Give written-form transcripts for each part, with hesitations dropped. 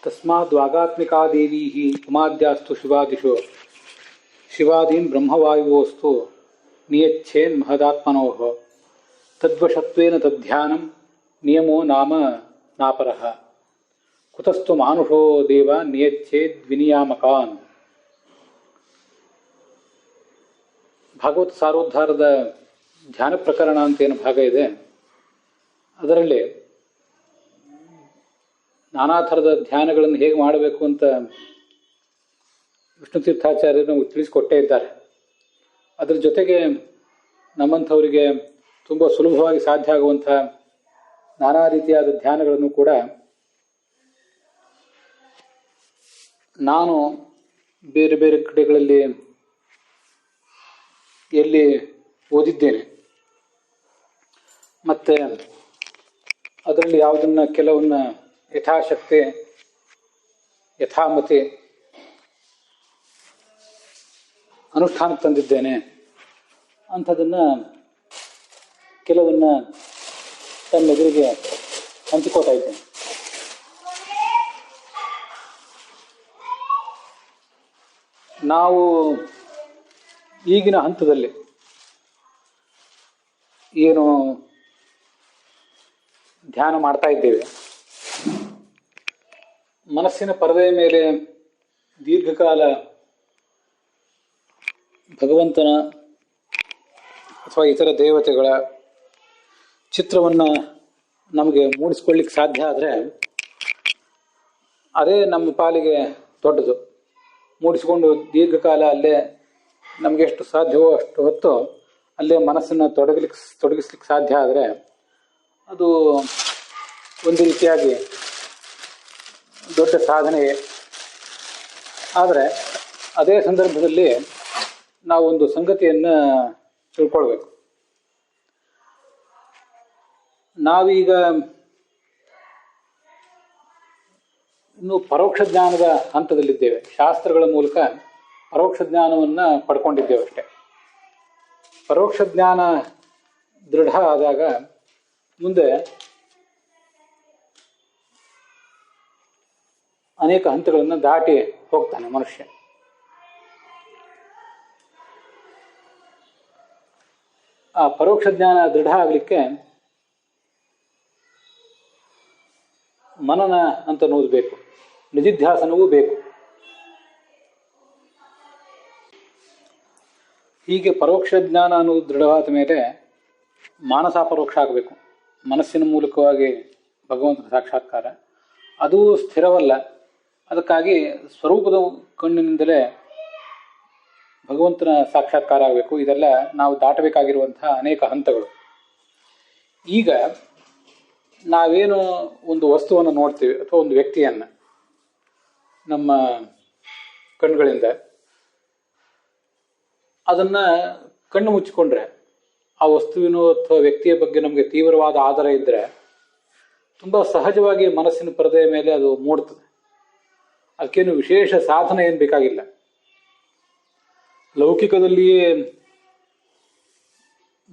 ತಸ್ಮಾದ್ವಾಗಾತ್ಮಿಕಾ ದೇವಿ ಉಮಾದ್ಯಾಸ್ತು ಶಿವಾದಿಶು ಶಿವಾದೀನ್ ಬ್ರಹ್ಮವಾಯುವೋಸ್ತು ನಿಯಚ್ಛೇನ್ ಮಹದಾತ್ಮನೋಃ ತದ್ವಶತ್ವೇನ ತದ್ಧ್ಯಾನಂ ನಿಯಮೋ ನಾಮ ನಾಪರಃ ಕುತಸ್ತು ಮಾನುಷೋ ದೇವ ನಿಯಚ್ಛೇದ್ ವಿನಿಯಾಮಕಾನ್. ಭಾಗವತ ಸಾರೋದ್ಧಾರದ ಧ್ಯಾನ ಪ್ರಕರಣ ಅಂತ ಏನು ಭಾಗ ಇದೆ, ಅದರಲ್ಲಿ ನಾನಾ ಥರದ ಧ್ಯಾನಗಳನ್ನು ಹೇಗೆ ಮಾಡಬೇಕು ಅಂತ ವಿಷ್ಣು ತೀರ್ಥಾಚಾರ್ಯರು ತಿಳಿಸಿಕೊಟ್ಟೇ ಇದ್ದಾರೆ. ಅದರ ಜೊತೆಗೆ ನಮ್ಮಂಥವರಿಗೆ ತುಂಬ ಸುಲಭವಾಗಿ ಸಾಧ್ಯ ಆಗುವಂಥ ನಾನಾ ರೀತಿಯಾದ ಧ್ಯಾನಗಳನ್ನು ಕೂಡ ನಾನು ಬೇರೆ ಬೇರೆ ಕಡೆಗಳಲ್ಲಿ ಎಲ್ಲಿ ಓದಿದ್ದೇನೆ. ಮತ್ತು ಅದರಲ್ಲಿ ಯಾವುದನ್ನು ಕೆಲವನ್ನ ಯಥಾಶಕ್ತಿ ಯಥಾಮತಿ ಅನುಷ್ಠಾನಕ್ಕೆ ತಂದಿದ್ದೇನೆ. ಅಂಥದನ್ನು ಕೆಲವನ್ನ ತಮ್ಮೆದುರಿಗೆ ಹಂಚಿಕೋತಾ ಇದ್ದೇನೆ. ನಾವು ಈಗಿನ ಹಂತದಲ್ಲಿ ಏನು ಧ್ಯಾನ ಮಾಡ್ತಾ ಇದ್ದೇವೆ, ಮನಸ್ಸಿನ ಪರದೆಯ ಮೇಲೆ ದೀರ್ಘಕಾಲ ಭಗವಂತನ ಅಥವಾ ಇತರ ದೇವತೆಗಳ ಚಿತ್ರವನ್ನು ನಮಗೆ ಮೂಡಿಸ್ಕೊಳ್ಳಿಕ್ಕೆ ಸಾಧ್ಯ ಆದರೆ ಅದೇ ನಮ್ಮ ಪಾಲಿಗೆ ದೊಡ್ಡದು. ಮೂಡಿಸಿಕೊಂಡು ದೀರ್ಘಕಾಲ ಅಲ್ಲೇ ನಮಗೆ ಎಷ್ಟು ಸಾಧ್ಯವೋ ಅಷ್ಟು ಹೊತ್ತು ಅಲ್ಲೇ ಮನಸ್ಸನ್ನು ತೊಡಗಿಸ್ಲಿಕ್ಕೆ ಸಾಧ್ಯ ಆದರೆ ಅದು ಒಂದು ರೀತಿಯಾಗಿ ದೊಡ್ಡ ಸಾಧನೆಯೇ. ಆದರೆ ಅದೇ ಸಂದರ್ಭದಲ್ಲಿ ನಾವೊಂದು ಸಂಗತಿಯನ್ನು ತಿಳ್ಕೊಳ್ಬೇಕು. ನಾವೀಗ ಇನ್ನು ಪರೋಕ್ಷ ಜ್ಞಾನದ ಹಂತದಲ್ಲಿದ್ದೇವೆ. ಶಾಸ್ತ್ರಗಳ ಮೂಲಕ ಪರೋಕ್ಷ ಜ್ಞಾನವನ್ನು ಪಡ್ಕೊಂಡಿದ್ದೇವೆ ಅಷ್ಟೆ. ಪರೋಕ್ಷ ಜ್ಞಾನ ದೃಢ ಆದಾಗ ಮುಂದೆ ಅನೇಕ ಹಂತಗಳನ್ನು ದಾಟಿ ಹೋಗ್ತಾನೆ ಮನುಷ್ಯ. ಆ ಪರೋಕ್ಷ ಜ್ಞಾನ ದೃಢ ಆಗಲಿಕ್ಕೆ ಮನನ ಅಂತ ಅನ್ನೋದು ಬೇಕು, ನಿಧಿಧ್ಯಾಸನವೂ ಬೇಕು. ಹೀಗೆ ಪರೋಕ್ಷ ಜ್ಞಾನ ಅನ್ನೋದು ದೃಢವಾದ ಮೇಲೆ ಮಾನಸಾಪರೋಕ್ಷ ಆಗಬೇಕು. ಮನಸ್ಸಿನ ಮೂಲಕವಾಗಿ ಭಗವಂತನ ಸಾಕ್ಷಾತ್ಕಾರ ಅದು ಸ್ಥಿರವಲ್ಲ. ಅದಕ್ಕಾಗಿ ಸ್ವರೂಪದ ಕಣ್ಣಿನಿಂದಲೇ ಭಗವಂತನ ಸಾಕ್ಷಾತ್ಕಾರ ಆಗಬೇಕು. ಇದೆಲ್ಲ ನಾವು ದಾಟಬೇಕಾಗಿರುವಂತಹ ಅನೇಕ ಹಂತಗಳು. ಈಗ ನಾವೇನು ಒಂದು ವಸ್ತುವನ್ನು ನೋಡ್ತೀವಿ ಅಥವಾ ಒಂದು ವ್ಯಕ್ತಿಯನ್ನು ನಮ್ಮ ಕಣ್ಣುಗಳಿಂದ, ಅದನ್ನು ಕಣ್ಣು ಮುಚ್ಚಿಕೊಂಡ್ರೆ ಆ ವಸ್ತುವಿನ ಅಥವಾ ವ್ಯಕ್ತಿಯ ಬಗ್ಗೆ ನಮಗೆ ತೀವ್ರವಾದ ಆದರ ಇದ್ದರೆ ತುಂಬ ಸಹಜವಾಗಿ ಮನಸ್ಸಿನ ಪರದೆಯ ಮೇಲೆ ಅದು ಮೂಡ್ತದೆ. ಅದಕ್ಕೇನು ವಿಶೇಷ ಸಾಧನೆ ಏನು ಬೇಕಾಗಿಲ್ಲ. ಲೌಕಿಕದಲ್ಲಿಯೇ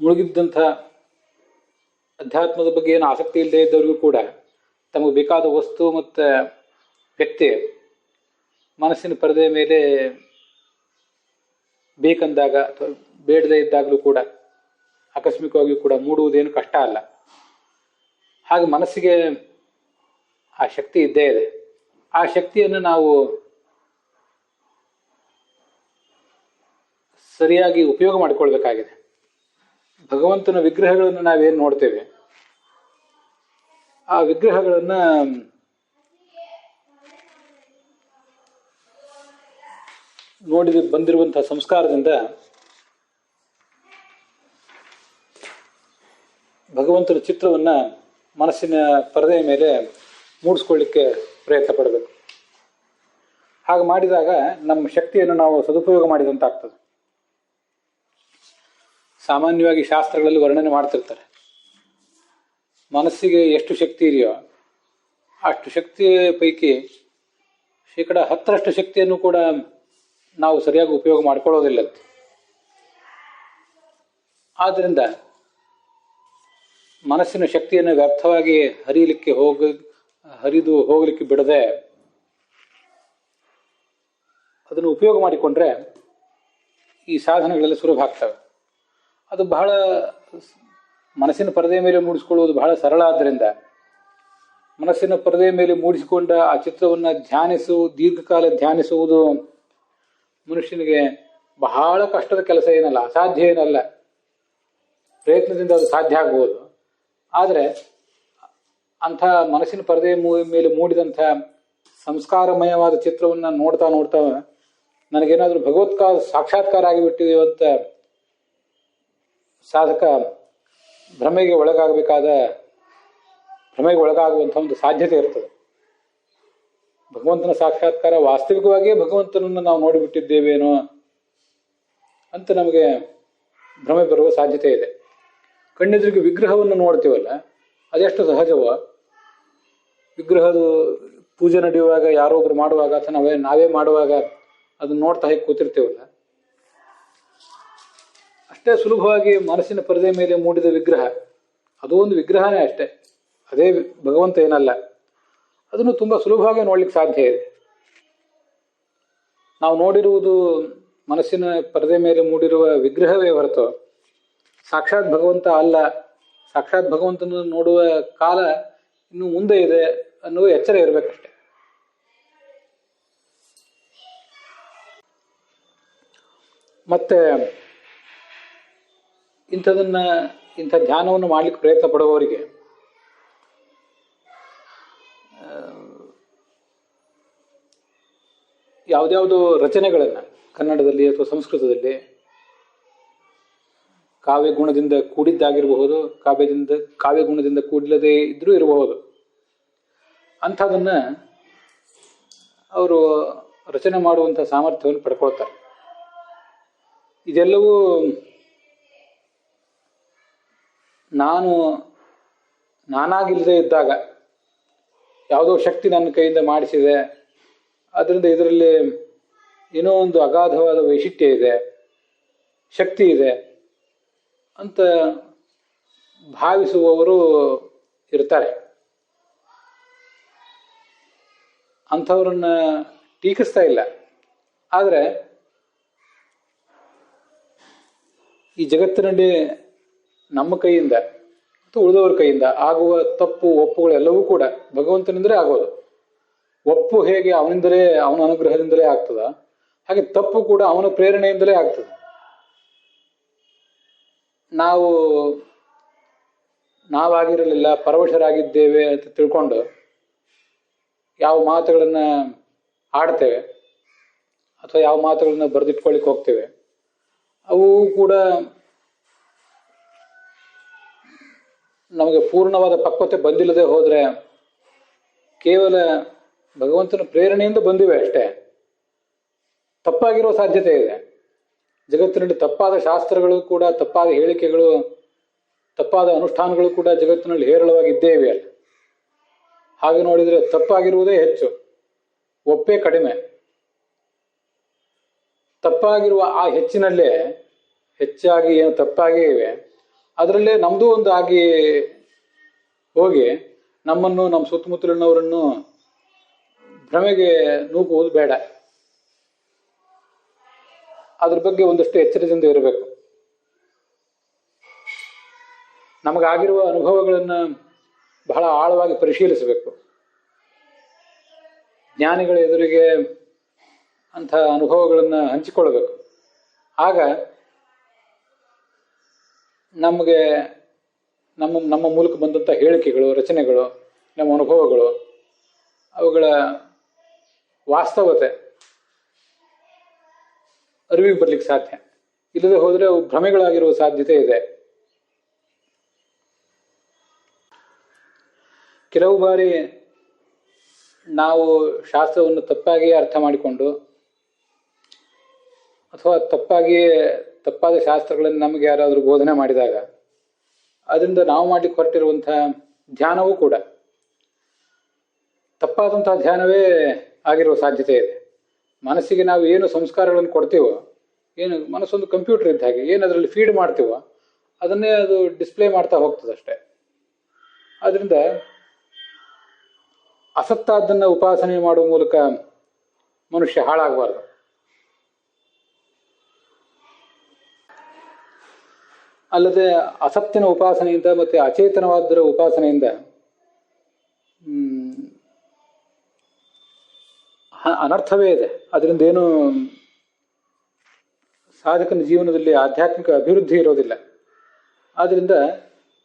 ಮುಳುಗಿದ್ದಂಥ ಅಧ್ಯಾತ್ಮದ ಬಗ್ಗೆ ಏನು ಆಸಕ್ತಿ ಇಲ್ಲದೆ ಇದ್ದವರಿಗೂ ಕೂಡ ತಮಗೆ ಬೇಕಾದ ವಸ್ತು ಮತ್ತು ವ್ಯಕ್ತಿ ಮನಸ್ಸಿನ ಪರದೆಯ ಮೇಲೆ ಬೇಕಂದಾಗ ಅಥವಾ ಬೇಡದೇ ಇದ್ದಾಗಲೂ ಕೂಡ ಆಕಸ್ಮಿಕವಾಗಿಯೂ ಕೂಡ ಮೂಡುವುದೇನು ಕಷ್ಟ ಅಲ್ಲ. ಹಾಗೆ ಮನಸ್ಸಿಗೆ ಆ ಶಕ್ತಿ ಇದ್ದೇ ಇದೆ. ಆ ಶಕ್ತಿಯನ್ನು ನಾವು ಸರಿಯಾಗಿ ಉಪಯೋಗ ಮಾಡಿಕೊಳ್ಬೇಕಾಗಿದೆ. ಭಗವಂತನ ವಿಗ್ರಹಗಳನ್ನು ನಾವೇನು ನೋಡ್ತೇವೆ, ಆ ವಿಗ್ರಹಗಳನ್ನು ನೋಡಿ ಬಂದಿರುವಂತಹ ಸಂಸ್ಕಾರದಿಂದ ಭಗವಂತನ ಚಿತ್ರವನ್ನು ಮನಸ್ಸಿನ ಪರದೆಯ ಮೇಲೆ ಮೂಡಿಸ್ಕೊಳ್ಳಿಕ್ಕೆ ಪ್ರಯತ್ನ ಪಡಬೇಕು. ಹಾಗೆ ಮಾಡಿದಾಗ ನಮ್ಮ ಶಕ್ತಿಯನ್ನು ನಾವು ಸದುಪಯೋಗ ಮಾಡಿದಂತಾಗ್ತದೆ. ಸಾಮಾನ್ಯವಾಗಿ ಶಾಸ್ತ್ರಗಳಲ್ಲಿ ವರ್ಣನೆ ಮಾಡ್ತಿರ್ತಾರೆ, ಮನಸ್ಸಿಗೆ ಎಷ್ಟು ಶಕ್ತಿ ಇದೆಯೋ ಅಷ್ಟು ಶಕ್ತಿಯ ಪೈಕಿ 10% ಶಕ್ತಿಯನ್ನು ಕೂಡ ನಾವು ಸರಿಯಾಗಿ ಉಪಯೋಗ ಮಾಡ್ಕೊಳ್ಳೋದಿಲ್ಲ. ಆದ್ದರಿಂದ ಮನಸ್ಸಿನ ಶಕ್ತಿಯನ್ನು ವ್ಯರ್ಥವಾಗಿ ಹರಿದು ಹೋಗಲಿಕ್ಕೆ ಬಿಡದೆ ಅದನ್ನು ಉಪಯೋಗ ಮಾಡಿಕೊಂಡ್ರೆ ಈ ಸಾಧನೆಗಳೆಲ್ಲ ಸುಲಭ ಆಗ್ತವೆ. ಅದು ಬಹಳ ಮನಸ್ಸಿನ ಪರದೆಯ ಮೇಲೆ ಮೂಡಿಸಿಕೊಳ್ಳುವುದು ಬಹಳ ಸರಳ. ಆದ್ದರಿಂದ ಮನಸ್ಸಿನ ಪರದೆಯ ಮೇಲೆ ಮೂಡಿಸಿಕೊಂಡ ಆ ಚಿತ್ರವನ್ನು ದೀರ್ಘಕಾಲ ಧ್ಯಾನಿಸುವುದು ಮನುಷ್ಯನಿಗೆ ಬಹಳ ಕಷ್ಟದ ಕೆಲಸ ಏನಲ್ಲ, ಅಸಾಧ್ಯ ಏನಲ್ಲ. ಪ್ರಯತ್ನದಿಂದ ಅದು ಸಾಧ್ಯ ಆಗ್ಬೋದು. ಆದರೆ ಅಂಥ ಮನಸ್ಸಿನ ಪರದೆಯ ಮೇಲೆ ಮೂಡಿದಂಥ ಸಂಸ್ಕಾರಮಯವಾದ ಚಿತ್ರವನ್ನು ನೋಡ್ತಾ ನೋಡ್ತಾ ನನಗೇನಾದರೂ ಸಾಕ್ಷಾತ್ಕಾರ ಆಗಿಬಿಟ್ಟಿದೆಯೋ ಅಂತ ಸಾಧಕ ಭ್ರಮೆಗೆ ಒಳಗಾಗುವಂಥ ಒಂದು ಸಾಧ್ಯತೆ ಇರ್ತದೆ. ಭಗವಂತನ ಸಾಕ್ಷಾತ್ಕಾರ ವಾಸ್ತವಿಕವಾಗಿಯೇ ಭಗವಂತನನ್ನು ನಾವು ನೋಡಿಬಿಟ್ಟಿದ್ದೇವೇನೋ ಅಂತ ನಮಗೆ ಭ್ರಮೆ ಬರುವ ಸಾಧ್ಯತೆ ಇದೆ. ಕಣ್ಣೆದುರಿಗೆ ವಿಗ್ರಹವನ್ನು ನೋಡ್ತೀವಲ್ಲ, ಅದೆಷ್ಟು ಸಹಜವೋ, ವಿಗ್ರಹದ ಪೂಜೆ ನಡೆಯುವಾಗ ಯಾರೋ ಒಬ್ರು ಮಾಡುವಾಗ ಅಥವಾ ನಾವೇ ಮಾಡುವಾಗ ಅದನ್ನ ನೋಡ್ತಾ ಹೇಗೆ ಕೂತಿರ್ತೀವಲ್ಲ, ಅಷ್ಟೇ ಸುಲಭವಾಗಿ ಮನಸ್ಸಿನ ಪರದೆ ಮೇಲೆ ಮೂಡಿದ ವಿಗ್ರಹ ಅದು ಒಂದು ವಿಗ್ರಹನೇ ಅಷ್ಟೇ, ಅದೇ ಭಗವಂತ ಏನಲ್ಲ. ಅದನ್ನು ತುಂಬ ಸುಲಭವಾಗಿ ನೋಡ್ಲಿಕ್ಕೆ ಸಾಧ್ಯ ಇದೆ. ನಾವು ನೋಡಿರುವುದು ಮನಸ್ಸಿನ ಪರದೆ ಮೇಲೆ ಮೂಡಿರುವ ವಿಗ್ರಹವೇ ಹೊರತು ಸಾಕ್ಷಾತ್ ಭಗವಂತ ಅಲ್ಲ. ಸಾಕ್ಷಾತ್ ಭಗವಂತನ ನೋಡುವ ಕಾಲ ಇನ್ನು ಮುಂದೆ ಇದೆ ಅನ್ನುವ ಎಚ್ಚರ ಇರಬೇಕಷ್ಟೆ. ಮತ್ತೆ ಇಂಥ ಧ್ಯಾನವನ್ನು ಮಾಡ್ಲಿಕ್ಕೆ ಪ್ರಯತ್ನ ಪಡುವವರಿಗೆ ಯಾವುದ್ಯಾವುದು ರಚನೆಗಳನ್ನು ಕನ್ನಡದಲ್ಲಿ ಅಥವಾ ಸಂಸ್ಕೃತದಲ್ಲಿ ಕಾವ್ಯ ಗುಣದಿಂದ ಕೂಡಿದ್ದಾಗಿರಬಹುದು, ಕಾವ್ಯ ಗುಣದಿಂದ ಕೂಡಿಲ್ಲದೆ ಇದ್ರೂ ಇರಬಹುದು, ಅಂಥದನ್ನ ಅವರು ರಚನೆ ಮಾಡುವಂಥ ಸಾಮರ್ಥ್ಯವನ್ನು ಪಡ್ಕೊಳ್ತಾರೆ. ಇದೆಲ್ಲವೂ ನಾನಾಗಿಲ್ಲದೆ ಇದ್ದಾಗ ಯಾವುದೋ ಶಕ್ತಿ ನನ್ನ ಕೈಯಿಂದ ಮಾಡಿಸಿದೆ, ಅದರಿಂದ ಇದರಲ್ಲಿ ಏನೋ ಒಂದು ಅಗಾಧವಾದ ವೈಶಿಷ್ಟ್ಯ ಇದೆ, ಶಕ್ತಿ ಇದೆ ಅಂತ ಭಾವಿಸುವವರು ಇರ್ತಾರೆ. ಅಂಥವ್ರನ್ನ ಟೀಕಿಸ್ತಾ ಇಲ್ಲ. ಆದರೆ ಈ ಜಗತ್ತಿನಲ್ಲಿ ನಮ್ಮ ಕೈಯಿಂದ ಮತ್ತು ಉಳಿದವರ ಕೈಯಿಂದ ಆಗುವ ತಪ್ಪು ಒಪ್ಪುಗಳೆಲ್ಲವೂ ಕೂಡ ಭಗವಂತನಿಂದಲೇ ಆಗೋದು. ಒಪ್ಪು ಹೇಗೆ ಅವನ ಅನುಗ್ರಹದಿಂದಲೇ ಆಗ್ತದ, ಹಾಗೆ ತಪ್ಪು ಕೂಡ ಅವನ ಪ್ರೇರಣೆಯಿಂದಲೇ ಆಗ್ತದೆ. ನಾವಾಗಿರಲಿಲ್ಲ, ಪರವಶರಾಗಿದ್ದೇವೆ ಅಂತ ತಿಳ್ಕೊಂಡು ಯಾವ ಮಾತುಗಳನ್ನು ಆಡ್ತೇವೆ ಅಥವಾ ಯಾವ ಮಾತುಗಳನ್ನ ಬರೆದಿಟ್ಕೊಳ್ಳಿಕ್ಕೆ ಹೋಗ್ತೇವೆ, ಅವು ಕೂಡ ನಮಗೆ ಪೂರ್ಣವಾದ ಪಕ್ವತೆ ಬಂದಿಲ್ಲದೆ ಹೋದರೆ ಕೇವಲ ಭಗವಂತನ ಪ್ರೇರಣೆಯಿಂದ ಬಂದಿವೆ ಅಷ್ಟೇ, ತಪ್ಪಾಗಿರೋ ಸಾಧ್ಯತೆ ಇದೆ. ಜಗತ್ತಿನಲ್ಲಿ ತಪ್ಪಾದ ಶಾಸ್ತ್ರಗಳು ಕೂಡ, ತಪ್ಪಾದ ಹೇಳಿಕೆಗಳು, ತಪ್ಪಾದ ಅನುಷ್ಠಾನಗಳು ಕೂಡ ಜಗತ್ತಿನಲ್ಲಿ ಹೇರಳವಾಗಿದ್ದೇ ಇವೆ ಅಲ್ಲ. ಹಾಗೆ ನೋಡಿದರೆ ತಪ್ಪಾಗಿರುವುದೇ ಹೆಚ್ಚು, ಒಪ್ಪೇ ಕಡಿಮೆ. ತಪ್ಪಾಗಿರುವ ಆ ಹೆಚ್ಚಿನಲ್ಲೇ ಹೆಚ್ಚಾಗಿ ಏನು ತಪ್ಪಾಗೇ ಇವೆ, ಅದರಲ್ಲೇ ನಮ್ಮದು ಒಂದು ಆಗಿ ಹೋಗಿ ನಮ್ಮನ್ನು, ನಮ್ಮ ಸುತ್ತಮುತ್ತಲಿನವರನ್ನು ಭ್ರಮೆಗೆ ನೂಕುವುದು ಬೇಡ. ಅದ್ರ ಬಗ್ಗೆ ಒಂದಷ್ಟು ಎಚ್ಚರದಿಂದ ಇರಬೇಕು. ನಮಗಾಗಿರುವ ಅನುಭವಗಳನ್ನು ಬಹಳ ಆಳವಾಗಿ ಪರಿಶೀಲಿಸಬೇಕು. ಜ್ಞಾನಿಗಳ ಎದುರಿಗೆ ಅಂಥ ಅನುಭವಗಳನ್ನು ಹಂಚಿಕೊಳ್ಬೇಕು. ಆಗ ನಮಗೆ ನಮ್ಮ ಮೂಲಕ ಬಂದಂಥ ಹೇಳಿಕೆಗಳು, ರಚನೆಗಳು, ನಮ್ಮ ಅನುಭವಗಳು, ಅವುಗಳ ವಾಸ್ತವತೆ ಅರಿವಿಗೆ ಬರ್ಲಿಕ್ಕೆ ಸಾಧ್ಯ. ಇಲ್ಲದೆ ಹೋದರೆ ಅವು ಭ್ರಮೆಗಳಾಗಿರುವ ಸಾಧ್ಯತೆ ಇದೆ. ಕೆಲವು ಬಾರಿ ನಾವು ಶಾಸ್ತ್ರವನ್ನು ತಪ್ಪಾಗಿಯೇ ಅರ್ಥ ಮಾಡಿಕೊಂಡು ಅಥವಾ ತಪ್ಪಾದ ಶಾಸ್ತ್ರಗಳನ್ನು ನಮಗೆ ಯಾರಾದರೂ ಬೋಧನೆ ಮಾಡಿದಾಗ ಅದರಿಂದ ನಾವು ಮಾಡಲಿಕ್ಕೆ ಹೊರಟಿರುವಂಥ ಧ್ಯಾನವೂ ಕೂಡ ತಪ್ಪಾದಂತಹ ಧ್ಯಾನವೇ ಆಗಿರುವ ಸಾಧ್ಯತೆ ಇದೆ. ಮನಸ್ಸಿಗೆ ನಾವು ಏನು ಸಂಸ್ಕಾರಗಳನ್ನು ಕೊಡ್ತೀವೋ, ಏನು ಮನಸ್ಸೊಂದು ಕಂಪ್ಯೂಟರ್ ಇದ್ದ ಹಾಗೆ, ಏನು ಅದರಲ್ಲಿ ಫೀಡ್ ಮಾಡ್ತೀವೋ ಅದನ್ನೇ ಅದು ಡಿಸ್ಪ್ಲೇ ಮಾಡ್ತಾ ಹೋಗ್ತದಷ್ಟೆ. ಆದ್ದರಿಂದ ಅಸತ್ತಾದ್ದನ್ನು ಉಪಾಸನೆ ಮಾಡುವ ಮೂಲಕ ಮನುಷ್ಯ ಹಾಳಾಗಬಾರ್ದು. ಅಲ್ಲದೆ ಅಸತ್ತಿನ ಉಪಾಸನೆಯಿಂದ ಮತ್ತು ಅಚೇತನವಾದರ ಉಪಾಸನೆಯಿಂದ ಅನರ್ಥವೇ ಇದೆ. ಅದರಿಂದ ಏನು ಸಾಧಕನ ಜೀವನದಲ್ಲಿ ಆಧ್ಯಾತ್ಮಿಕ ಅಭಿವೃದ್ಧಿ ಇರೋದಿಲ್ಲ. ಆದ್ದರಿಂದ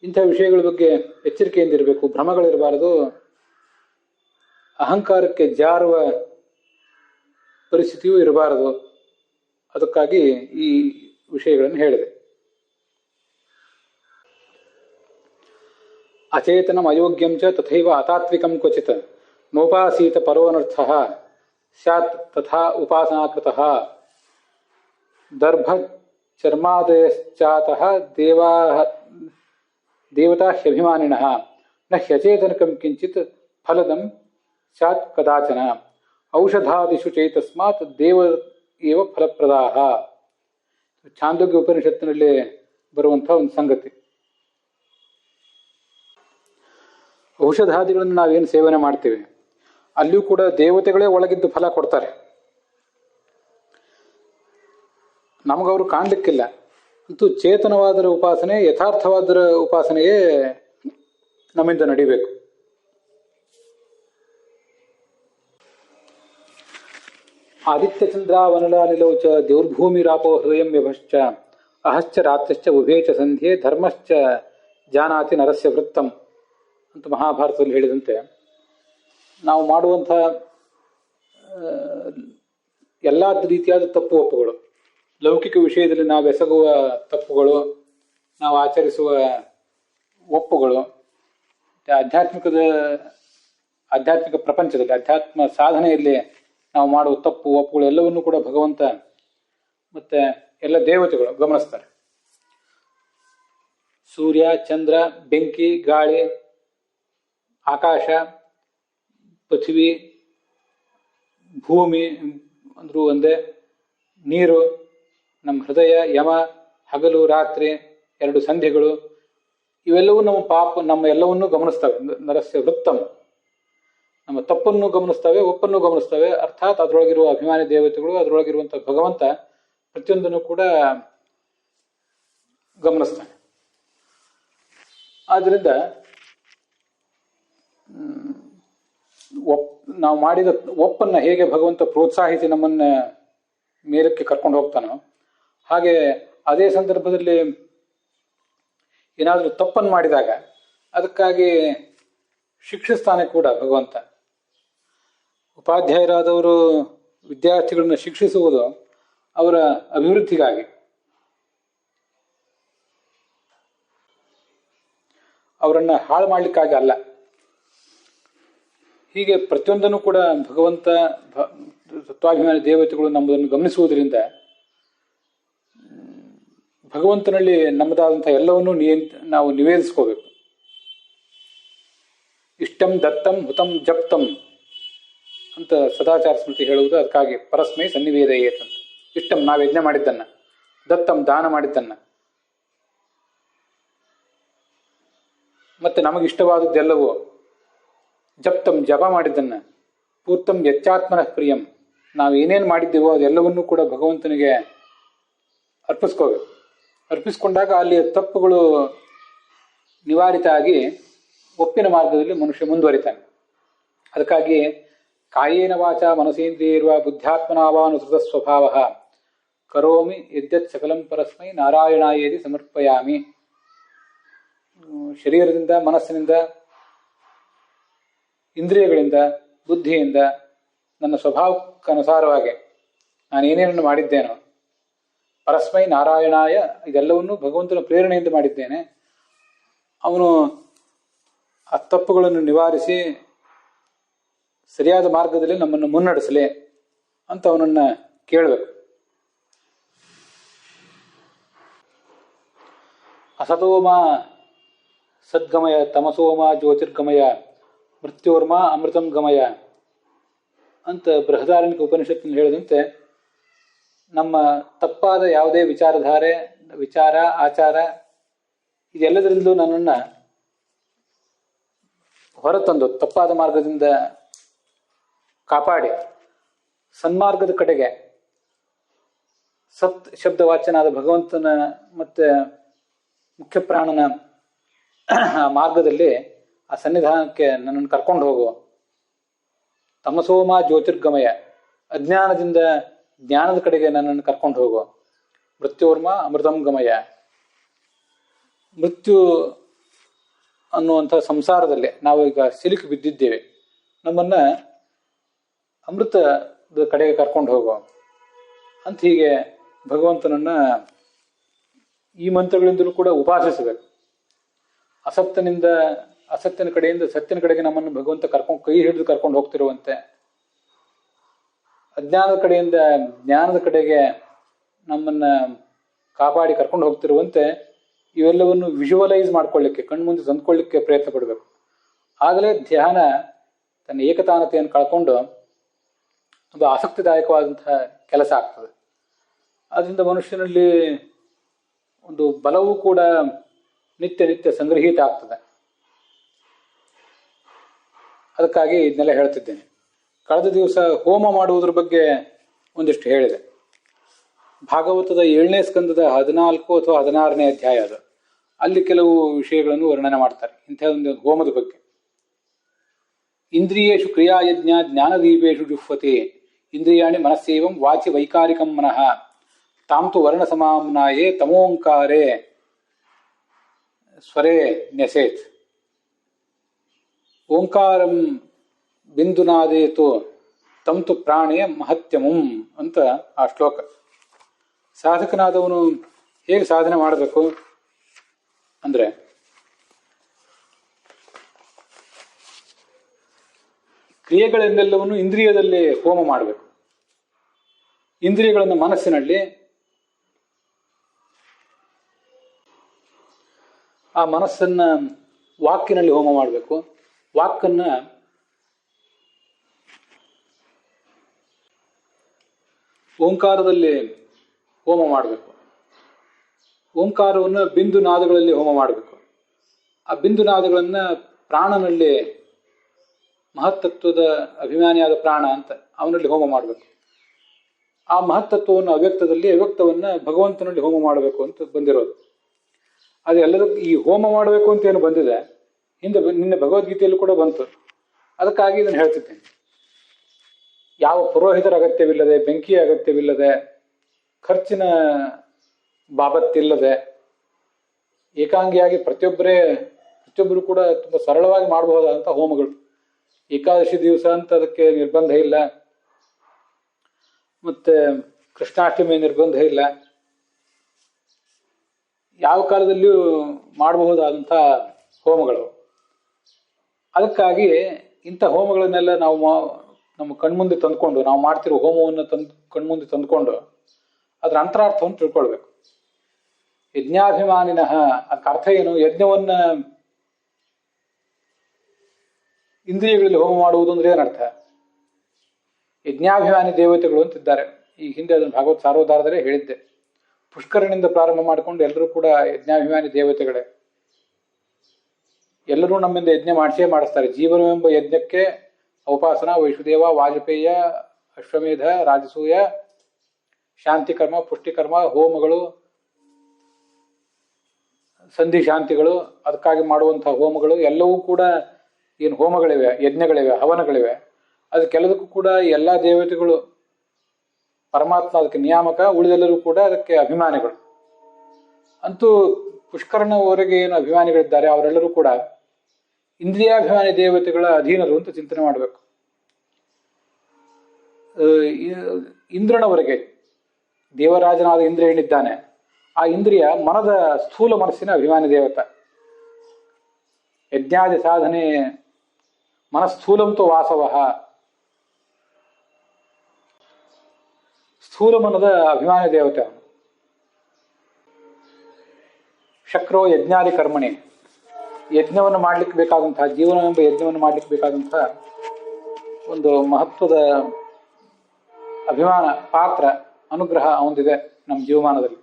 ಇಂಥ ವಿಷಯಗಳ ಬಗ್ಗೆ ಎಚ್ಚರಿಕೆಯಿಂದ ಇರಬೇಕು. ಭ್ರಮಗಳಿರಬಾರದು. ಅಹಂಕಾರಕ್ಕೆ ಜಾರುವ ಪರಿಸ್ಥಿತಿಯೂ ಇರಬಾರದು. ಅದಕ್ಕಾಗಿ ಈ ವಿಷಯಗಳನ್ನು ಹೇಳಿದೆ. ಅಚೇತನಂ ಅಯೋಗ್ಯಂ ಚ ತಥೈವ ಅತಾತ್ವಿಕಂ ಕ್ವಚಿತ್ ನೋಪಾಸೀತ ಪರೋನರ್ಥಃ ಸ್ಯಾತ್ ತಥಾ ಉಪಾಸನಾಕೃತಃ ದರ್ಭ ಚರ್ಮಾದಯಶ್ಚಾತಃ ದೇವತಾ ಹ್ಯಭಿಮಾನಿನಃ ನ ಹ್ಯಚೇತನಕಂ ಕಿಂಚಿತ್ ಫಲದಂ ಸ್ಯಾತ್ ಕದಾಚನ ಔಷಧಾದಿಷು ಚೈತಸ್ಮಾತ್ ದೇವ ಏವ ಫಲಪ್ರದಾಹ. ಛಾಂದೋಗ್ಯ ಉಪನಿಷತ್ತಿನಲ್ಲಿ ಬರುವಂತಹ ಒಂದು ಸಂಗತಿ. ಔಷಧಾದಿಗಳನ್ನು ನಾವೇನು ಸೇವನೆ ಮಾಡ್ತೀವಿ ಅಲ್ಲಿಯೂ ಕೂಡ ದೇವತೆಗಳೇ ಒಳಗಿದ್ದು ಫಲ ಕೊಡ್ತಾರೆ. ನಮಗವರು ಕಾಣಲಿಕ್ಕಿಲ್ಲ. ಅಂತೂ ಚೇತನವಾದರ ಉಪಾಸನೆ, ಯಥಾರ್ಥವಾದರ ಉಪಾಸನೆಯೇ ನಮ್ಮಿಂದ ನಡಿಬೇಕು. ಆದಿತ್ಯ ಚಂದ್ರಾವನಲಾನಿಲೌ ಚ ದೇವ್ರ್ಭೂಮಿರಾಪೋ ಹೃದಯಂ ವ್ಯಭಶ್ಚ ಅಹಶ್ಚ ರಾತ್ರಿಶ್ಚ ಉಭೇ ಚ ಸಂಧ್ಯೆ ಧರ್ಮಶ್ಚ ಜಾನಾತಿ ನರಸ್ಯ ವೃತ್ತಂ ಅಂತ ಮಹಾಭಾರತದಲ್ಲಿ ಹೇಳಿದಂತೆ, ನಾವು ಮಾಡುವಂಥ ಎಲ್ಲ ರೀತಿಯಾದ ತಪ್ಪು ಒಪ್ಪುಗಳು, ಲೌಕಿಕ ವಿಷಯದಲ್ಲಿ ನಾವು ಎಸಗುವ ತಪ್ಪುಗಳು, ನಾವು ಆಚರಿಸುವ ಒಪ್ಪುಗಳು, ಆಧ್ಯಾತ್ಮಿಕ ಪ್ರಪಂಚದಲ್ಲಿ ಅಧ್ಯಾತ್ಮ ಸಾಧನೆಯಲ್ಲಿ ನಾವು ಮಾಡುವ ತಪ್ಪು ಒಪ್ಪುಗಳು ಎಲ್ಲವನ್ನೂ ಕೂಡ ಭಗವಂತ ಮತ್ತೆ ಎಲ್ಲ ದೇವತೆಗಳು ಗಮನಿಸ್ತಾರೆ. ಸೂರ್ಯ, ಚಂದ್ರ, ಬೆಂಕಿ, ಗಾಳಿ, ಆಕಾಶ, ಪೃಥ್ವಿ, ಭೂಮಿ ಅಂದ್ರೂ ಒಂದೇ, ನೀರು, ನಮ್ಮ ಹೃದಯ, ಯಮ, ಹಗಲು ರಾತ್ರಿ, 2 ಸಂಧ್ಯೆಗಳು, ಇವೆಲ್ಲವೂ ನಮ್ಮ ಎಲ್ಲವನ್ನೂ ಗಮನಿಸ್ತವೆ. ನರಸ್ಯ ವೃತ್ತಂ, ನಮ್ಮ ತಪ್ಪನ್ನು ಗಮನಿಸ್ತವೆ, ಒಪ್ಪನ್ನು ಗಮನಿಸ್ತವೆ. ಅರ್ಥಾತ್ ಅದರೊಳಗಿರುವ ಅಭಿಮಾನಿ ದೇವತೆಗಳು, ಅದರೊಳಗಿರುವಂಥ ಭಗವಂತ ಪ್ರತಿಯೊಂದನ್ನು ಕೂಡ ಗಮನಿಸ್ತಾನೆ. ಆದ್ದರಿಂದ ನಾವು ಮಾಡಿದ ಒಪ್ಪನ್ನ ಹೇಗೆ ಭಗವಂತ ಪ್ರೋತ್ಸಾಹಿಸಿ ನಮ್ಮನ್ನ ಮೇಲಕ್ಕೆ ಕರ್ಕೊಂಡು ಹೋಗ್ತಾನೋ, ಹಾಗೆ ಅದೇ ಸಂದರ್ಭದಲ್ಲಿ ಏನಾದರೂ ತಪ್ಪನ್ನು ಮಾಡಿದಾಗ ಅದಕ್ಕಾಗಿ ಶಿಕ್ಷಿಸ್ತಾನೆ ಕೂಡ ಭಗವಂತ. ಉಪಾಧ್ಯಾಯರಾದವರು ವಿದ್ಯಾರ್ಥಿಗಳನ್ನ ಶಿಕ್ಷಿಸುವುದು ಅವರ ಅಭಿವೃದ್ಧಿಗಾಗಿ, ಅವರನ್ನ ಹಾಳು ಮಾಡಲಿಕ್ಕಾಗಿ ಅಲ್ಲ. ಹೀಗೆ ಪ್ರತಿಯೊಂದನ್ನು ಕೂಡ ಭಗವಂತ, ತತ್ವಾಭಿಮಾನಿ ದೇವತೆಗಳು ನಮ್ಮದನ್ನು ಗಮನಿಸುವುದರಿಂದ ಭಗವಂತನಲ್ಲಿ ನಮ್ಮದಾದಂಥ ಎಲ್ಲವನ್ನೂ ನಾವು ನಿವೇದಿಸ್ಕೋಬೇಕು. ಇಷ್ಟಂ ದತ್ತಂ ಹುತಂ ಜಪ್ತಂ ಅಂತ ಸದಾಚಾರ ಸ್ಮೃತಿ ಹೇಳುವುದು ಅದಕ್ಕಾಗಿ. ಪರಸ್ಮೈ ಸನ್ನಿವೇದಯೇತ್ ಅಂತ. ಇಷ್ಟಂ ನಾವು ಯಜ್ಞ ಮಾಡಿದ್ದನ್ನ, ದತ್ತಂ ದಾನ ಮಾಡಿದ್ದನ್ನ, ಮತ್ತೆ ನಮಗಿಷ್ಟವಾದದ್ದೆಲ್ಲವೂ, ಜಪ್ತಂ ಜಪ ಮಾಡಿದ್ದನ್ನ, ಪೂರ್ತಂ ಯಚ್ಚಾತ್ಮನಃ ಪ್ರಿಯಂ, ನಾವು ಏನೇನು ಮಾಡಿದ್ದೀವೋ ಅದೆಲ್ಲವನ್ನೂ ಕೂಡ ಭಗವಂತನಿಗೆ ಅರ್ಪಿಸ್ಕೋಬೇಕು. ಅರ್ಪಿಸ್ಕೊಂಡಾಗ ಅಲ್ಲಿ ತಪ್ಪುಗಳು ನಿವಾರಿತ ಆಗಿ ಒಪ್ಪಿನ ಮಾರ್ಗದಲ್ಲಿ ಮನುಷ್ಯ ಮುಂದುವರಿತಾನೆ. ಅದಕ್ಕಾಗಿ ಕಾಯೇನ ವಾಚ ಮನಸೇಂದ್ರಿಯರ್ವ ಬುದ್ಧ್ಯಾತ್ಮನಾವಾನುಸೃತ ಸ್ವಭಾವ ಕರೋಮಿ ಯದ್ಯತ್ ಸಕಲಂ ಪರಸ್ಮೈ ನಾರಾಯಣಾಯೇತಿ ಸಮರ್ಪಯಾಮಿ. ಶರೀರದಿಂದ, ಮನಸ್ಸಿನಿಂದ, ಇಂದ್ರಿಯಗಳಿಂದ, ಬುದ್ಧಿಯಿಂದ, ನನ್ನ ಸ್ವಭಾವಕ್ಕನುಸಾರವಾಗಿ ನಾನು ಏನೇನನ್ನು ಮಾಡಿದ್ದೇನೋ ಪರಸ್ಮೈ ನಾರಾಯಣಾಯ, ಇದೆಲ್ಲವನ್ನೂ ಭಗವಂತನ ಪ್ರೇರಣೆಯಿಂದ ಮಾಡಿದ್ದೇನೆ. ಅವನು ಆ ತಪ್ಪುಗಳನ್ನು ನಿವಾರಿಸಿ ಸರಿಯಾದ ಮಾರ್ಗದಲ್ಲಿ ನಮ್ಮನ್ನು ಮುನ್ನಡೆಸಲಿ ಅಂತ ಅವನನ್ನು ಕೇಳಬೇಕು. ಅಸತೋಮ ಸದ್ಗಮಯ ತಮಸೋಮ ಜ್ಯೋತಿರ್ಗಮಯ ಮೃತ್ಯೋರ್ಮ ಅಮೃತಂ ಗಮಯ ಅಂತ ಬೃಹದಾರಣ್ಯಕ ಉಪನಿಷತ್ತಿನಲ್ಲಿ ಹೇಳಿದಂತೆ, ನಮ್ಮ ತಪ್ಪಾದ ಯಾವುದೇ ವಿಚಾರಧಾರೆ, ವಿಚಾರ, ಆಚಾರ ಇದೆಲ್ಲದರಿಂದಲೂ ನನ್ನನ್ನು ಹೊರತಂದು ತಪ್ಪಾದ ಮಾರ್ಗದಿಂದ ಕಾಪಾಡಿ ಸನ್ಮಾರ್ಗದ ಕಡೆಗೆ ಸತ್ ಶಬ್ದವಾಚ್ಯನಾದ ಭಗವಂತನ ಮತ್ತೆ ಮುಖ್ಯ ಪ್ರಾಣನ ಮಾರ್ಗದಲ್ಲಿ ಆ ಸನ್ನಿಧಾನಕ್ಕೆ ನನ್ನನ್ನು ಕರ್ಕೊಂಡು ಹೋಗು. ತಮಸೋಮ ಜ್ಯೋತಿರ್ಗಮಯ, ಅಜ್ಞಾನದಿಂದ ಜ್ಞಾನದ ಕಡೆಗೆ ನನ್ನನ್ನು ಕರ್ಕೊಂಡು ಹೋಗು. ಮೃತ್ಯೋರ್ಮ ಅಮೃತಂ ಗಮಯ, ಮೃತ್ಯು ಅನ್ನುವಂಥ ಸಂಸಾರದಲ್ಲಿ ನಾವು ಈಗ ಸಿಲುಕಿ ಬಿದ್ದಿದ್ದೇವೆ, ನಮ್ಮನ್ನ ಅಮೃತದ ಕಡೆಗೆ ಕರ್ಕೊಂಡು ಹೋಗು ಅಂತ ಹೀಗೆ ಭಗವಂತನನ್ನ ಈ ಮಂತ್ರಗಳಿಂದಲೂ ಕೂಡ ಉಪಾಸಿಸಬೇಕು. ಅಸತ್ಯನ ಕಡೆಯಿಂದ ಸತ್ಯನ ಕಡೆಗೆ ನಮ್ಮನ್ನು ಭಗವಂತ ಕೈ ಹಿಡಿದು ಕರ್ಕೊಂಡು ಹೋಗ್ತಿರುವಂತೆ, ಅಜ್ಞಾನದ ಕಡೆಯಿಂದ ಜ್ಞಾನದ ಕಡೆಗೆ ನಮ್ಮನ್ನ ಕಾಪಾಡಿ ಕರ್ಕೊಂಡು ಹೋಗ್ತಿರುವಂತೆ ಇವೆಲ್ಲವನ್ನು ವಿಜುವಲೈಸ್ ಮಾಡ್ಕೊಳ್ಳಿಕ್ಕೆ, ಕಣ್ಮುಂದೆ ತಂದ್ಕೊಳ್ಳಿಕ್ಕೆ ಪ್ರಯತ್ನ ಪಡಬೇಕು. ಆಗಲೇ ಧ್ಯಾನ ತನ್ನ ಏಕತಾನತೆಯನ್ನು ಕಳ್ಕೊಂಡು ತುಂಬ ಆಸಕ್ತಿದಾಯಕವಾದಂತಹ ಕೆಲಸ ಆಗ್ತದೆ. ಅದರಿಂದ ಮನುಷ್ಯನಲ್ಲಿ ಒಂದು ಬಲವೂ ಕೂಡ ನಿತ್ಯ ನಿತ್ಯ ಸಂಗ್ರಹೀತ ಆಗ್ತದೆ. ಅದಕ್ಕಾಗಿ ಇದನ್ನೆಲ್ಲ ಹೇಳ್ತಿದ್ದೇನೆ. ಕಳೆದ ದಿವಸ ಹೋಮ ಮಾಡುವುದ್ರ ಬಗ್ಗೆ ಒಂದಿಷ್ಟು ಹೇಳಿದೆ. ಭಾಗವತದ 7ನೇ ಸ್ಕಂದದ 14 ಅಥವಾ 16ನೇ ಅಧ್ಯಾಯ ಅದು. ಅಲ್ಲಿ ಕೆಲವು ವಿಷಯಗಳನ್ನು ವರ್ಣನೆ ಮಾಡ್ತಾರೆ ಇಂಥ ಒಂದು ಹೋಮದ ಬಗ್ಗೆ. ಇಂದ್ರಿಯೇಷು ಕ್ರಿಯಾಯಜ್ಞ ಜ್ಞಾನದೀಪೇಶು ಜುಹ್ವತಿ ಇಂದ್ರಿಯಾಣಿ ಮನಸ್ಸೇವಂ ವಾಚಿ ವೈಕಾರಿಕಂ ಮನಃ ತಾಂತು ವರ್ಣ ಸಮಾಮ್ನಾಯೇ ತಮೋಂಕಾರೇ ಸ್ವರೇ ನ್ಯಸೇತ್. ಓಂಕಾರಂ ಬಿಂದುನಾದೇತು ತಂತು ಪ್ರಾಣೇ ಮಹತ್ಯಮಂ ಅಂತ ಆ ಶ್ಲೋಕ. ಸಾಧಕನಾದವನು ಹೇಗೆ ಸಾಧನೆ ಮಾಡಬೇಕು ಅಂದ್ರೆ, ಕ್ರಿಯೆಗಳನ್ನೆಲ್ಲವನ್ನು ಇಂದ್ರಿಯದಲ್ಲಿ ಹೋಮ ಮಾಡಬೇಕು. ಇಂದ್ರಿಯಗಳನ್ನು ಮನಸ್ಸಿನಲ್ಲಿ, ಆ ಮನಸ್ಸನ್ನ ವಾಕಿನಲ್ಲಿ ಹೋಮ ಮಾಡಬೇಕು. ವಾಕನ್ನ ಓಂಕಾರದಲ್ಲಿ ಹೋಮ ಮಾಡಬೇಕು. ಓಂಕಾರವನ್ನು ಬಿಂದು ನಾದಗಳಲ್ಲಿ ಹೋಮ ಮಾಡಬೇಕು. ಆ ಬಿಂದು ನಾದಗಳನ್ನ ಪ್ರಾಣನಲ್ಲಿ, ಮಹತ್ತತ್ವದ ಅಭಿಮಾನಿಯಾದ ಪ್ರಾಣ ಅಂತ ಅವನಲ್ಲಿ ಹೋಮ ಮಾಡಬೇಕು. ಆ ಮಹತ್ತತ್ವವನ್ನು ಅವ್ಯಕ್ತದಲ್ಲಿ, ಅವ್ಯಕ್ತವನ್ನ ಭಗವಂತನಲ್ಲಿ ಹೋಮ ಮಾಡಬೇಕು ಅಂತ ಬಂದಿರೋದು. ಅದೆಲ್ಲದಕ್ಕೂ ಈ ಹೋಮ ಮಾಡಬೇಕು ಅಂತ ಏನು ಬಂದಿದೆ, ನಿನ್ನೆ ಭಗವದ್ಗೀತೆಯಲ್ಲೂ ಕೂಡ ಬಂತು. ಅದಕ್ಕಾಗಿ ಇದನ್ನು ಹೇಳ್ತಿದ್ದೇನೆ. ಯಾವ ಪುರೋಹಿತರ ಅಗತ್ಯವಿಲ್ಲದೆ, ಬೆಂಕಿಯ ಅಗತ್ಯವಿಲ್ಲದೆ, ಖರ್ಚಿನ ಬಾಬತ್ತಿಲ್ಲದೆ, ಏಕಾಂಗಿಯಾಗಿ ಪ್ರತಿಯೊಬ್ಬರು ಕೂಡ ತುಂಬ ಸರಳವಾಗಿ ಮಾಡಬಹುದಾದಂಥ ಹೋಮಗಳು. ಏಕಾದಶಿ ದಿವಸ ಅಂತ ಅದಕ್ಕೆ ನಿರ್ಬಂಧ ಇಲ್ಲ, ಮತ್ತೆ ಕೃಷ್ಣಾಷ್ಟಮಿ ನಿರ್ಬಂಧ ಇಲ್ಲ. ಯಾವ ಕಾಲದಲ್ಲಿಯೂ ಮಾಡಬಹುದಾದಂಥ ಹೋಮಗಳು. ಅದಕ್ಕಾಗಿ ಇಂಥ ಹೋಮಗಳನ್ನೆಲ್ಲ ನಾವು ನಮ್ಮ ಕಣ್ಮುಂದೆ ತಂದ್ಕೊಂಡು, ನಾವು ಮಾಡ್ತಿರೋ ಹೋಮವನ್ನು ಕಣ್ಮುಂದೆ ತಂದ್ಕೊಂಡು ಅದರ ಅಂತರಾರ್ಥವನ್ನು ತಿಳ್ಕೊಳ್ಬೇಕು. ಯಜ್ಞಾಭಿಮಾನಿನಃ ಅದಕ್ಕೆ ಅರ್ಥ ಏನು? ಯಜ್ಞವನ್ನ ಇಂದ್ರಿಯಗಳಲ್ಲಿ ಹೋಮ ಮಾಡುವುದು ಅಂದ್ರೆ ಏನರ್ಥ? ಯಜ್ಞಾಭಿಮಾನಿ ದೇವತೆಗಳು ಅಂತಿದ್ದಾರೆ. ಈ ಹಿಂದೆ ಅದನ್ನು ಭಾಗವತ್ ಸಾರೋದ್ಧಾರದಲ್ಲೇ ಹೇಳಿದ್ದೆ. ಪುಷ್ಕರನಿಂದ ಪ್ರಾರಂಭ ಮಾಡಿಕೊಂಡು ಎಲ್ಲರೂ ಕೂಡ ಯಜ್ಞಾಭಿಮಾನಿ ದೇವತೆಗಳೇ. ಎಲ್ಲರೂ ನಮ್ಮಿಂದ ಯಜ್ಞ ಮಾಡಿಸ್ತಾರೆ. ಜೀವನವೆಂಬ ಯಜ್ಞಕ್ಕೆ ಔಪಾಸನ, ವೈಷ್ಣುದೇವ, ವಾಜಪೇಯ, ಅಶ್ವಮೇಧ, ರಾಜಸೂಯ, ಶಾಂತಿಕರ್ಮ, ಪುಷ್ಟಿಕರ್ಮ, ಹೋಮಗಳು, ಸಂಧಿ ಶಾಂತಿಗಳು, ಅದಕ್ಕಾಗಿ ಮಾಡುವಂತಹ ಹೋಮಗಳು ಎಲ್ಲವೂ ಕೂಡ ಏನು ಹೋಮಗಳಿವೆ, ಯಜ್ಞಗಳಿವೆ, ಹವನಗಳಿವೆ. ಅದಕ್ಕೆಲ್ಲದಕ್ಕೂ ಕೂಡ ಎಲ್ಲ ದೇವತೆಗಳು, ಪರಮಾತ್ಮ ಅದಕ್ಕೆ ನಿಯಾಮಕ, ಉಳಿದೆಲ್ಲರೂ ಕೂಡ ಅದಕ್ಕೆ ಅಭಿಮಾನಿಗಳು. ಅಂತೂ ಪುಷ್ಕರನವರೆಗೆ ಏನು ಅಭಿಮಾನಿಗಳಿದ್ದಾರೆ ಅವರೆಲ್ಲರೂ ಕೂಡ ಇಂದ್ರಿಯಾಭಿಮಾನಿ ದೇವತೆಗಳ ಅಧೀನರು ಅಂತ ಚಿಂತನೆ ಮಾಡಬೇಕು. ಇಂದ್ರನವರೆಗೆ ದೇವರಾಜನಾದ ಇಂದ್ರ ಏನಿದ್ದಾನೆ, ಆ ಇಂದ್ರಿಯ ಮನದ ಸ್ಥೂಲ ಮನಸ್ಸಿನ ಅಭಿಮಾನಿ ದೇವತ. ಯಜ್ಞಾದಿ ಸಾಧನೆ ಮನಸ್ಥೂಲಂತೋ ವಾಸವಃ, ಸ್ಥೂಲ ಮನದ ಅಭಿಮಾನಿ ದೇವತೆ ಅವನು. ಶಕ್ರೋ ಯಜ್ಞಾದಿ ಕರ್ಮಣಿ, ಯಜ್ಞವನ್ನು ಮಾಡ್ಲಿಕ್ಕೆ ಬೇಕಾದಂತಹ, ಜೀವನವೆಂಬ ಯಜ್ಞವನ್ನು ಮಾಡ್ಲಿಕ್ಕೆ ಬೇಕಾದಂತಹ ಒಂದು ಮಹತ್ವದ ಅಭಿಮಾನ, ಪಾತ್ರ, ಅನುಗ್ರಹ ಅವನಿದೆ ನಮ್ಮ ಜೀವಮಾನದಲ್ಲಿ.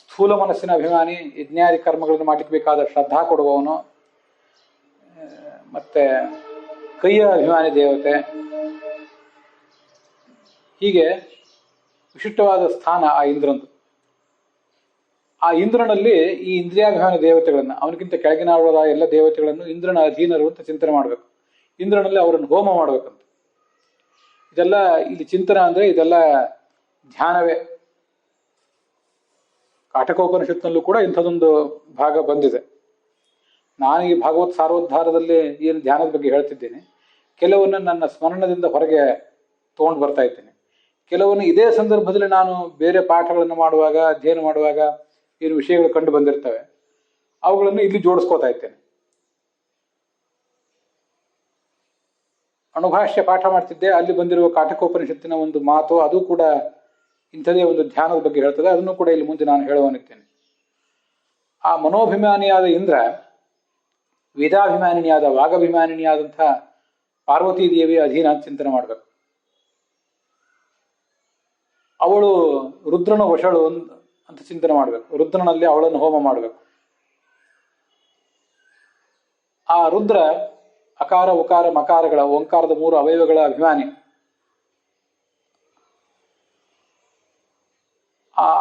ಸ್ಥೂಲ ಮನಸ್ಸಿನ ಅಭಿಮಾನಿ, ಯಜ್ಞಾದಿ ಕರ್ಮಗಳನ್ನು ಮಾಡ್ಲಿಕ್ಕೆ ಬೇಕಾದ ಶ್ರದ್ಧಾ ಕೊಡುವವನು, ಮತ್ತೆ ಕೈಯ ಅಭಿಮಾನಿ ದೇವತೆ. ಹೀಗೆ ವಿಶಿಷ್ಟವಾದ ಸ್ಥಾನ ಆ ಇಂದ್ರಂದು. ಆ ಇಂದ್ರನಲ್ಲಿ ಈ ಇಂದ್ರಿಯಾಭಿಮಾನಿ ದೇವತೆಗಳನ್ನ, ಅವನಿಗಿಂತ ಕೆಳಗಿನ ಎಲ್ಲ ದೇವತೆಗಳನ್ನು ಇಂದ್ರನ ಅಧೀನರು ಅಂತ ಚಿಂತನೆ ಮಾಡಬೇಕು. ಇಂದ್ರನಲ್ಲಿ ಅವರನ್ನು ಹೋಮ ಮಾಡ್ಬೇಕಂತ. ಇದೆಲ್ಲ ಇಲ್ಲಿ ಚಿಂತನ ಅಂದ್ರೆ ಇದೆಲ್ಲ ಧ್ಯಾನವೇ. ಕಾಠಕೋಪನಿಷತ್ನಲ್ಲೂ ಕೂಡ ಇಂಥದೊಂದು ಭಾಗ ಬಂದಿದೆ. ನಾನು ಈ ಭಾಗವತ್ ಸಾರೋದ್ಧಾರದಲ್ಲಿ ಏನು ಧ್ಯಾನದ ಬಗ್ಗೆ ಹೇಳ್ತಿದ್ದೇನೆ, ಕೆಲವನ್ನ ನನ್ನ ಸ್ಮರಣದಿಂದ ಹೊರಗೆ ತಗೊಂಡು ಬರ್ತಾ ಇದ್ದೇನೆ. ಕೆಲವೊಂದು ಇದೇ ಸಂದರ್ಭದಲ್ಲಿ ನಾನು ಬೇರೆ ಪಾಠಗಳನ್ನು ಮಾಡುವಾಗ, ಅಧ್ಯಯನ ಮಾಡುವಾಗ ಏನು ವಿಷಯಗಳು ಕಂಡು ಬಂದಿರ್ತವೆ, ಅವುಗಳನ್ನು ಇಲ್ಲಿ ಜೋಡಿಸ್ಕೋತಾ ಇದ್ದೇನೆ. ಅಣುಭಾಷ್ಯ ಪಾಠ ಮಾಡ್ತಿದ್ದೆ, ಅಲ್ಲಿ ಬಂದಿರುವ ಕಾಠಕೋಪನಿಷತ್ತಿನ ಒಂದು ಮಾತು, ಅದು ಕೂಡ ಇಂಥದೇ ಒಂದು ಧ್ಯಾನದ ಬಗ್ಗೆ ಹೇಳ್ತದೆ. ಅದನ್ನು ಕೂಡ ಇಲ್ಲಿ ಮುಂದೆ ನಾನು ಹೇಳುವನಿದ್ದೇನೆ. ಆ ಮನೋಭಿಮಾನಿಯಾದ ಇಂದ್ರ ವೇದಾಭಿಮಾನಿನಿಯಾದ ವಾಗಭಿಮಾನಿನಿಯಾದಂಥ ಪಾರ್ವತೀ ದೇವಿಯ ಅಧೀನ ಚಿಂತನೆ ಮಾಡಬೇಕು. ಅವಳು ರುದ್ರನ ವಶಳು ಅಂತ ಚಿಂತನೆ ಮಾಡಬೇಕು. ರುದ್ರನಲ್ಲಿ ಅವಳನ್ನು ಹೋಮ ಮಾಡಬೇಕು. ಆ ರುದ್ರ ಅಕಾರ ಉಕಾರ ಮಕಾರಗಳ ಓಂಕಾರದ 3 ಅವಯವಗಳ ಅಭಿಮಾನಿ.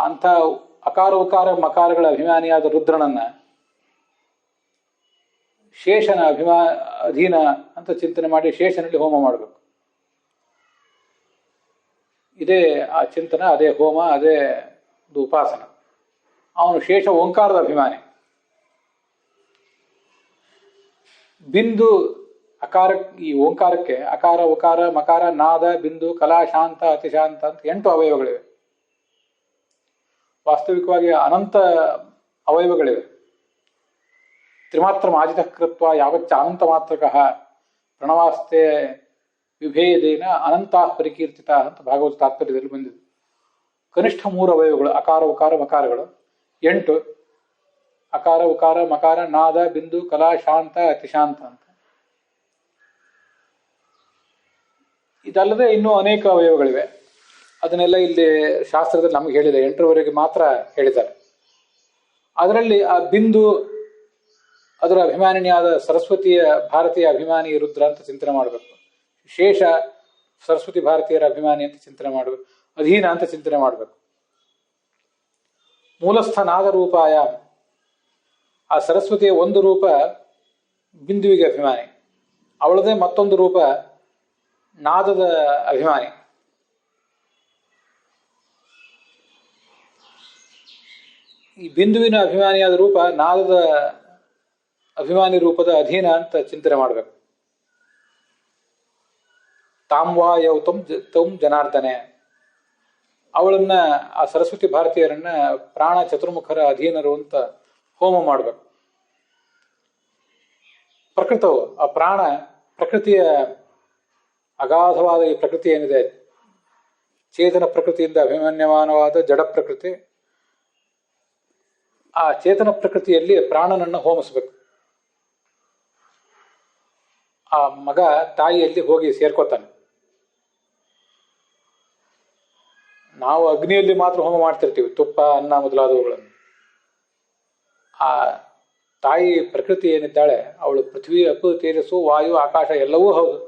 ಅಂಥ ಅಕಾರ ಉಕಾರ ಮಕಾರಗಳ ಅಭಿಮಾನಿಯಾದ ರುದ್ರನನ್ನ ಶೇಷನ ಅಧೀನ ಅಂತ ಚಿಂತನೆ ಮಾಡಿ ಶೇಷನಲ್ಲಿ ಹೋಮ ಮಾಡಬೇಕು. ಇದೇ ಆ ಚಿಂತನ, ಅದೇ ಹೋಮ, ಅದೇ ಉಪಾಸನ. ಅವನು ಶೇಷ ಓಂಕಾರದ ಅಭಿಮಾನಿ. ಬಿಂದು ಅಕಾರ, ಈ ಓಂಕಾರಕ್ಕೆ ಅಕಾರ ಉಕಾರ ಮಕಾರ ನಾದ ಬಿಂದು ಕಲಾ ಶಾಂತ ಅತಿಶಾಂತ ಅಂತ 8 ಅವಯವಗಳಿವೆ. ವಾಸ್ತವಿಕವಾಗಿ ಅನಂತ ಅವಯವಗಳಿವೆ. ತ್ರಿಮಾತ್ರ ಮಾಜಿತ ಕೃತ್ವ ಯಾವಚ್ಚ ಅನಂತ ಮಾತ್ರಕಃ ಪ್ರಣವಾಸ್ತೆ ವಿಭೇದೇನ ಅನಂತಾ ಪರಿಕೀರ್ತಿತ ಅಂತ ಭಾಗವತ ತಾತ್ಪರ್ಯದಲ್ಲಿ ಬಂದಿದೆ. ಕನಿಷ್ಠ 3 ಅವಯವಗಳು ಅಕಾರ ಉಕಾರ ಮಕಾರಗಳು, 8 ಅಕಾರ ಉಕಾರ ಮಕಾರ ನಾದ ಬಿಂದು ಕಲಾ ಶಾಂತ ಅತಿಶಾಂತ ಅಂತ. ಇದಲ್ಲದೆ ಇನ್ನೂ ಅನೇಕ ಅವಯವಗಳಿವೆ. ಅದನ್ನೆಲ್ಲ ಇಲ್ಲಿ ಶಾಸ್ತ್ರದಲ್ಲಿ ನಮಗೆ ಹೇಳಿಲ್ಲ, 8ರವರೆಗೆ ಮಾತ್ರ ಹೇಳಿದ್ದಾರೆ. ಅದರಲ್ಲಿ ಆ ಬಿಂದು, ಅದರ ಅಭಿಮಾನಿನಿಯಾದ ಸರಸ್ವತಿಯ ಭಾರತೀಯ ಅಭಿಮಾನಿ ರುದ್ರ ಅಂತ ಚಿಂತನೆ ಮಾಡಬೇಕು. ಶೇಷ ಸರಸ್ವತಿ ಭಾರತೀಯರ ಅಭಿಮಾನಿ ಅಂತ ಚಿಂತನೆ ಮಾಡಬೇಕು, ಅಧೀನ ಅಂತ ಚಿಂತನೆ ಮಾಡಬೇಕು. ಮೂಲಸ್ಥ ನಾದ ರೂಪಾಯ, ಆ ಸರಸ್ವತಿಯ ಒಂದು ರೂಪ ಬಿಂದುವಿಗೆ ಅಭಿಮಾನಿ, ಅವಳದೇ ಮತ್ತೊಂದು ರೂಪ ನಾದದ ಅಭಿಮಾನಿ. ಈ ಬಿಂದುವಿನ ಅಭಿಮಾನಿಯಾದ ರೂಪ ನಾದದ ಅಭಿಮಾನಿ ರೂಪದ ಅಧೀನ ಅಂತ ಚಿಂತನೆ ಮಾಡಬೇಕು. ತಾಂವಾಯೌತಂ ತಂ ಜನಾರ್ದನೆ, ಅವಳನ್ನ, ಆ ಸರಸ್ವತಿ ಭಾರತೀಯರನ್ನ ಪ್ರಾಣ ಚತುರ್ಮುಖರ ಅಧೀನರು ಅಂತ ಹೋಮ ಮಾಡಬೇಕು. ಪ್ರಕೃತವು, ಆ ಪ್ರಾಣ ಪ್ರಕೃತಿಯ ಅಗಾಧವಾದ ಈ ಪ್ರಕೃತಿ ಏನಿದೆ, ಚೇತನ ಪ್ರಕೃತಿಯಿಂದ ಅಭಿಮನ್ಯಮಾನವಾದ ಜಡ ಪ್ರಕೃತಿ, ಆ ಚೇತನ ಪ್ರಕೃತಿಯಲ್ಲಿ ಪ್ರಾಣನನ್ನು ಹೋಮಿಸ್ಬೇಕು. ಆ ಮಗ ತಾಯಿಯಲ್ಲಿ ಹೋಗಿ ಸೇರ್ಕೋತಾನೆ. ನಾವು ಅಗ್ನಿಯಲ್ಲಿ ಮಾತ್ರ ಹೋಮ ಮಾಡ್ತಿರ್ತೀವಿ, ತುಪ್ಪ ಅನ್ನ ಮೊದಲಾದವುಗಳನ್ನು. ಆ ತಾಯಿ ಪ್ರಕೃತಿ ಏನಿದ್ದಾಳೆ, ಅವಳು ಪೃಥ್ವಿ ಅಪ್ಪು ತೇಜಸ್ಸು ವಾಯು ಆಕಾಶ ಎಲ್ಲವೂ ಹೌದು.